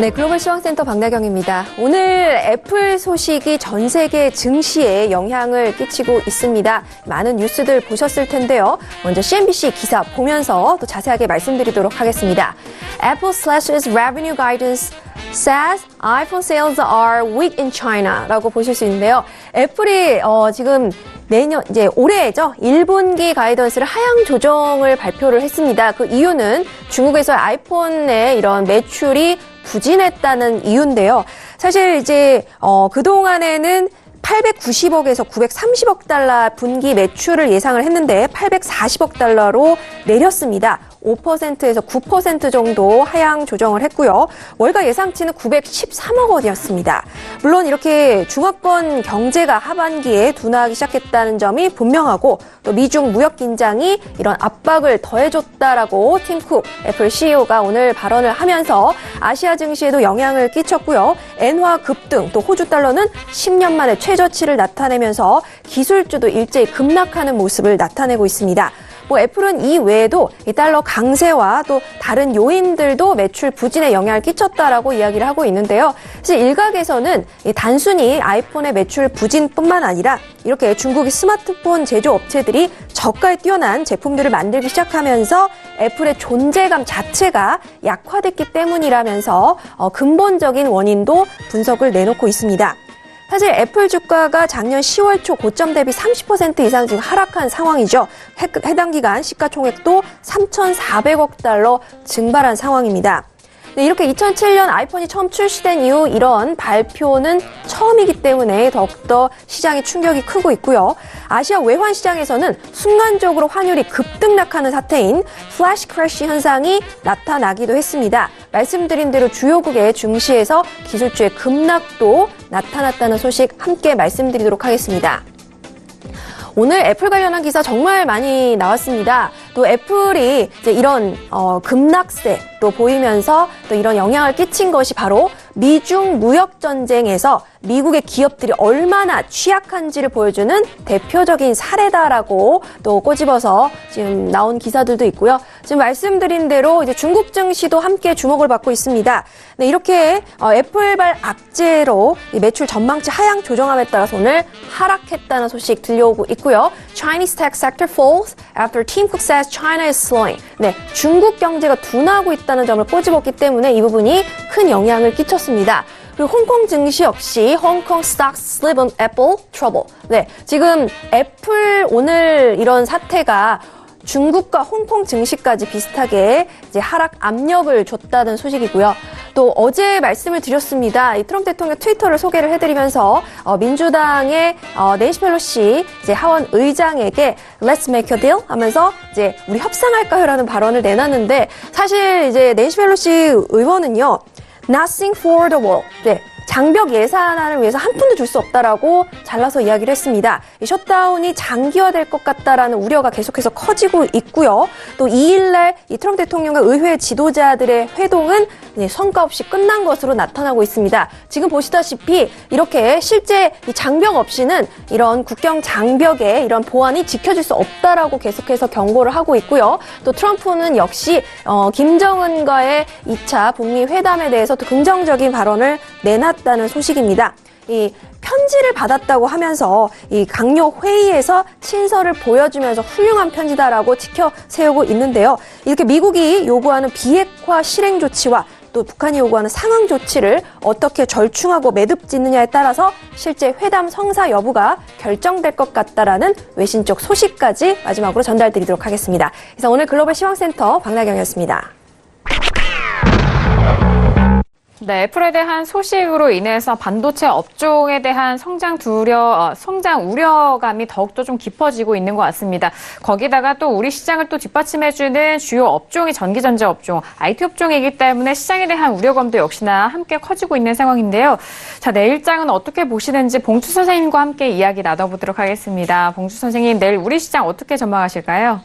네, 글로벌 시황센터 박나경입니다. 오늘 애플 소식이 전 세계 증시에 영향을 끼치고 있습니다. 많은 뉴스들 보셨을 텐데요. 먼저 CNBC 기사 보면서 또 자세하게 말씀드리도록 하겠습니다. Apple slashes revenue guidance says iPhone sales are weak in China라고 보실 수 있는데요. 애플이 지금 이제 올해죠. 1분기 가이던스를 하향 조정을 발표를 했습니다. 그 이유는 중국에서 아이폰의 이런 매출이 부진했다는 이유인데요. 사실 이제 그동안에는 890억에서 930억 달러 분기 매출을 예상을 했는데 840억 달러로 내렸습니다. 5%에서 9% 정도 하향 조정을 했고요. 월가 예상치는 913억 원이었습니다. 물론 이렇게 중화권 경제가 하반기에 둔화하기 시작했다는 점이 분명하고 또 미중 무역 긴장이 이런 압박을 더해줬다라고 팀 쿡 애플 CEO가 오늘 발언을 하면서 아시아 증시에도 영향을 끼쳤고요. 엔화 급등 또 호주 달러는 10년 만에 최저치를 나타내면서 기술주도 일제히 급락하는 모습을 나타내고 있습니다. 애플은 이 외에도 이 달러 강세와 또 다른 요인들도 매출 부진에 영향을 끼쳤다라고 이야기를 하고 있는데요. 사실 일각에서는 단순히 아이폰의 매출 부진뿐만 아니라 이렇게 중국의 스마트폰 제조업체들이 저가에 뛰어난 제품들을 만들기 시작하면서 애플의 존재감 자체가 약화됐기 때문이라면서 근본적인 원인도 분석을 내놓고 있습니다. 사실 애플 주가가 작년 10월 초 고점 대비 30% 이상 지금 하락한 상황이죠. 해당 기간 시가총액도 3,400억 달러 증발한 상황입니다. 네, 이렇게 2007년 아이폰이 처음 출시된 이후 이런 발표는 처음이기 때문에 더욱더 시장의 충격이 크고 있고요. 아시아 외환 시장에서는 순간적으로 환율이 급등락하는 사태인 플래시 크래시 현상이 나타나기도 했습니다. 말씀드린 대로 주요국의 증시에서 기술주의 급락도 나타났다는 소식 함께 말씀드리도록 하겠습니다. 오늘 애플 관련한 기사 정말 많이 나왔습니다. 또 애플이 이제 이런 급락세로 보이면서 또 이런 영향을 끼친 것이 바로 미중 무역 전쟁에서 미국의 기업들이 얼마나 취약한지를 보여주는 대표적인 사례다라고 또 꼬집어서 지금 나온 기사들도 있고요. 지금 말씀드린 대로 이제 중국 증시도 함께 주목을 받고 있습니다. 네, 이렇게 애플발 악재로 매출 전망치 하향 조정함에 따라서 오늘 하락했다는 소식 들려오고 있고요. Chinese tech sector falls after Tim Cook says China is slowing. 네, 중국 경제가 둔화하고 있다는 점을 꼬집었기 때문에 이 부분이 큰 영향을 끼쳤습니다. 그리고 홍콩 증시 역시 홍콩 stocks slip on Apple trouble. 네, 지금 애플 오늘 이런 사태가 중국과 홍콩 증시까지 비슷하게 이제 하락 압력을 줬다는 소식이고요. 또 어제 말씀을 드렸습니다. 이 트럼프 대통령 트위터를 소개를 해드리면서 민주당의 낸시 펠로시 이제 하원 의장에게 Let's make a deal 하면서 이제 우리 협상할까요라는 발언을 내놨는데 사실 이제 낸시 펠로시 의원은요. Nothing for the world. 네. 장벽 예산안을 위해서 한 푼도 줄 수 없다라고 잘라서 이야기를 했습니다. 이 셧다운이 장기화될 것 같다라는 우려가 계속해서 커지고 있고요. 또 2일날 이 트럼프 대통령과 의회 지도자들의 회동은 성과 없이 끝난 것으로 나타나고 있습니다. 지금 보시다시피 이렇게 실제 이 장벽 없이는 이런 국경 장벽에 이런 보안이 지켜질 수 없다라고 계속해서 경고를 하고 있고요. 또 트럼프는 역시 김정은과의 2차 북미 회담에 대해서 또 긍정적인 발언을 내놨다는 소식입니다. 이 편지를 받았다고 하면서 이 강요 회의에서 친서를 보여주면서 훌륭한 편지다라고 지켜 세우고 있는데요. 이렇게 미국이 요구하는 비핵화 실행 조치와 또 북한이 요구하는 상응 조치를 어떻게 절충하고 매듭짓느냐에 따라서 실제 회담 성사 여부가 결정될 것 같다라는 외신 쪽 소식까지 마지막으로 전달드리도록 하겠습니다. 그래서 오늘 글로벌 시황센터 박나경이었습니다. 네, 애플에 대한 소식으로 인해서 반도체 업종에 대한 성장 우려감이 더욱더 좀 깊어지고 있는 것 같습니다. 거기다가 또 우리 시장을 또 뒷받침해주는 주요 업종이 전기전자 업종, IT 업종이기 때문에 시장에 대한 우려감도 역시나 함께 커지고 있는 상황인데요. 자, 내일장은 어떻게 보시는지 봉주 선생님과 함께 이야기 나눠보도록 하겠습니다. 봉주 선생님, 내일 우리 시장 어떻게 전망하실까요?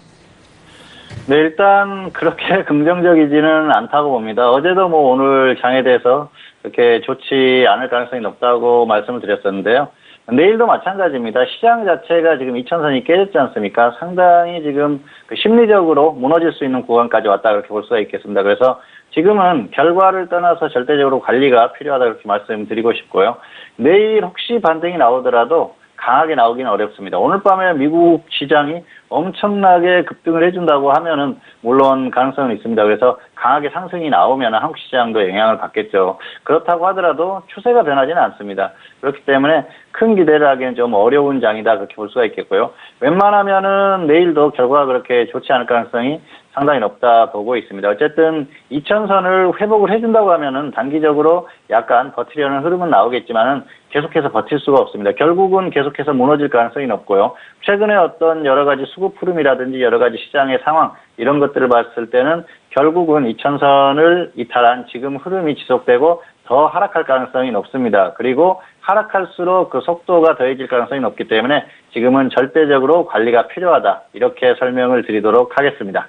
네, 일단 그렇게 긍정적이지는 않다고 봅니다. 어제도 오늘 장에 대해서 그렇게 좋지 않을 가능성이 높다고 말씀을 드렸었는데요. 내일도 마찬가지입니다. 시장 자체가 지금 2000선이 깨졌지 않습니까? 상당히 지금 심리적으로 무너질 수 있는 구간까지 왔다 그렇게 볼 수가 있겠습니다. 그래서 지금은 결과를 떠나서 절대적으로 관리가 필요하다 그렇게 말씀드리고 싶고요. 내일 혹시 반등이 나오더라도 강하게 나오기는 어렵습니다. 오늘 밤에 미국 시장이 엄청나게 급등을 해준다고 하면은 물론 가능성은 있습니다. 그래서 강하게 상승이 나오면 한국 시장도 영향을 받겠죠. 그렇다고 하더라도 추세가 변하지는 않습니다. 그렇기 때문에 큰 기대를 하기는 좀 어려운 장이다 그렇게 볼 수가 있겠고요. 웬만하면은 내일도 결과가 그렇게 좋지 않을 가능성이 상당히 높다 보고 있습니다. 어쨌든 2000선을 회복을 해준다고 하면은 단기적으로 약간 버티려는 흐름은 나오겠지만은 계속해서 버틸 수가 없습니다. 결국은 계속해서 무너질 가능성이 높고요. 최근에 어떤 여러 가지 수급 흐름이라든지 여러 가지 시장의 상황 이런 것들을 봤을 때는 결국은 2000선을 이탈한 지금 흐름이 지속되고 더 하락할 가능성이 높습니다. 그리고 하락할수록 그 속도가 더해질 가능성이 높기 때문에 지금은 절대적으로 관리가 필요하다 이렇게 설명을 드리도록 하겠습니다.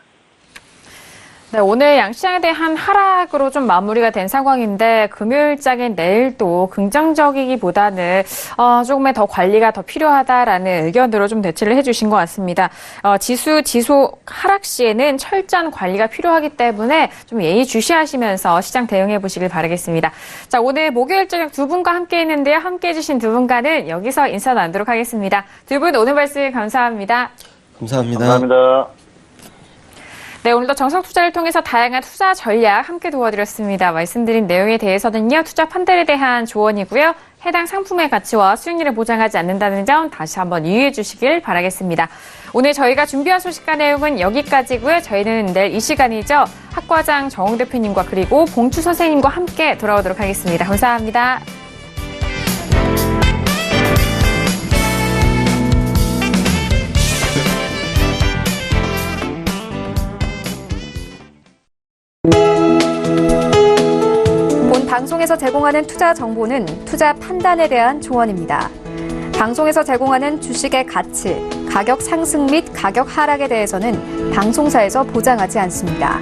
네, 오늘 양시장에 대한 하락으로 좀 마무리가 된 상황인데 금요일장인 내일도 긍정적이기보다는 조금의 더 관리가 더 필요하다라는 의견으로 좀 대치를 해주신 것 같습니다. 지수 하락 시에는 철저한 관리가 필요하기 때문에 좀 예의주시하시면서 시장 대응해 보시길 바라겠습니다. 자, 오늘 목요일 저녁 두 분과 함께 했는데요. 함께 해주신 두 분과는 여기서 인사 나누도록 하겠습니다. 두 분 오늘 말씀 감사합니다. 감사합니다. 감사합니다. 네, 오늘도 정성투자를 통해서 다양한 투자 전략 함께 도와드렸습니다. 말씀드린 내용에 대해서는요, 투자 판단에 대한 조언이고요. 해당 상품의 가치와 수익률을 보장하지 않는다는 점 다시 한번 유의해 주시길 바라겠습니다. 오늘 저희가 준비한 소식과 내용은 여기까지고요. 저희는 내일 이 시간이죠. 학과장 정홍 대표님과 그리고 봉추 선생님과 함께 돌아오도록 하겠습니다. 감사합니다. 방송에서 제공하는 투자 정보는 투자 판단에 대한 조언입니다. 방송에서 제공하는 주식의 가치, 가격 상승 및 가격 하락에 대해서는 방송사에서 보장하지 않습니다.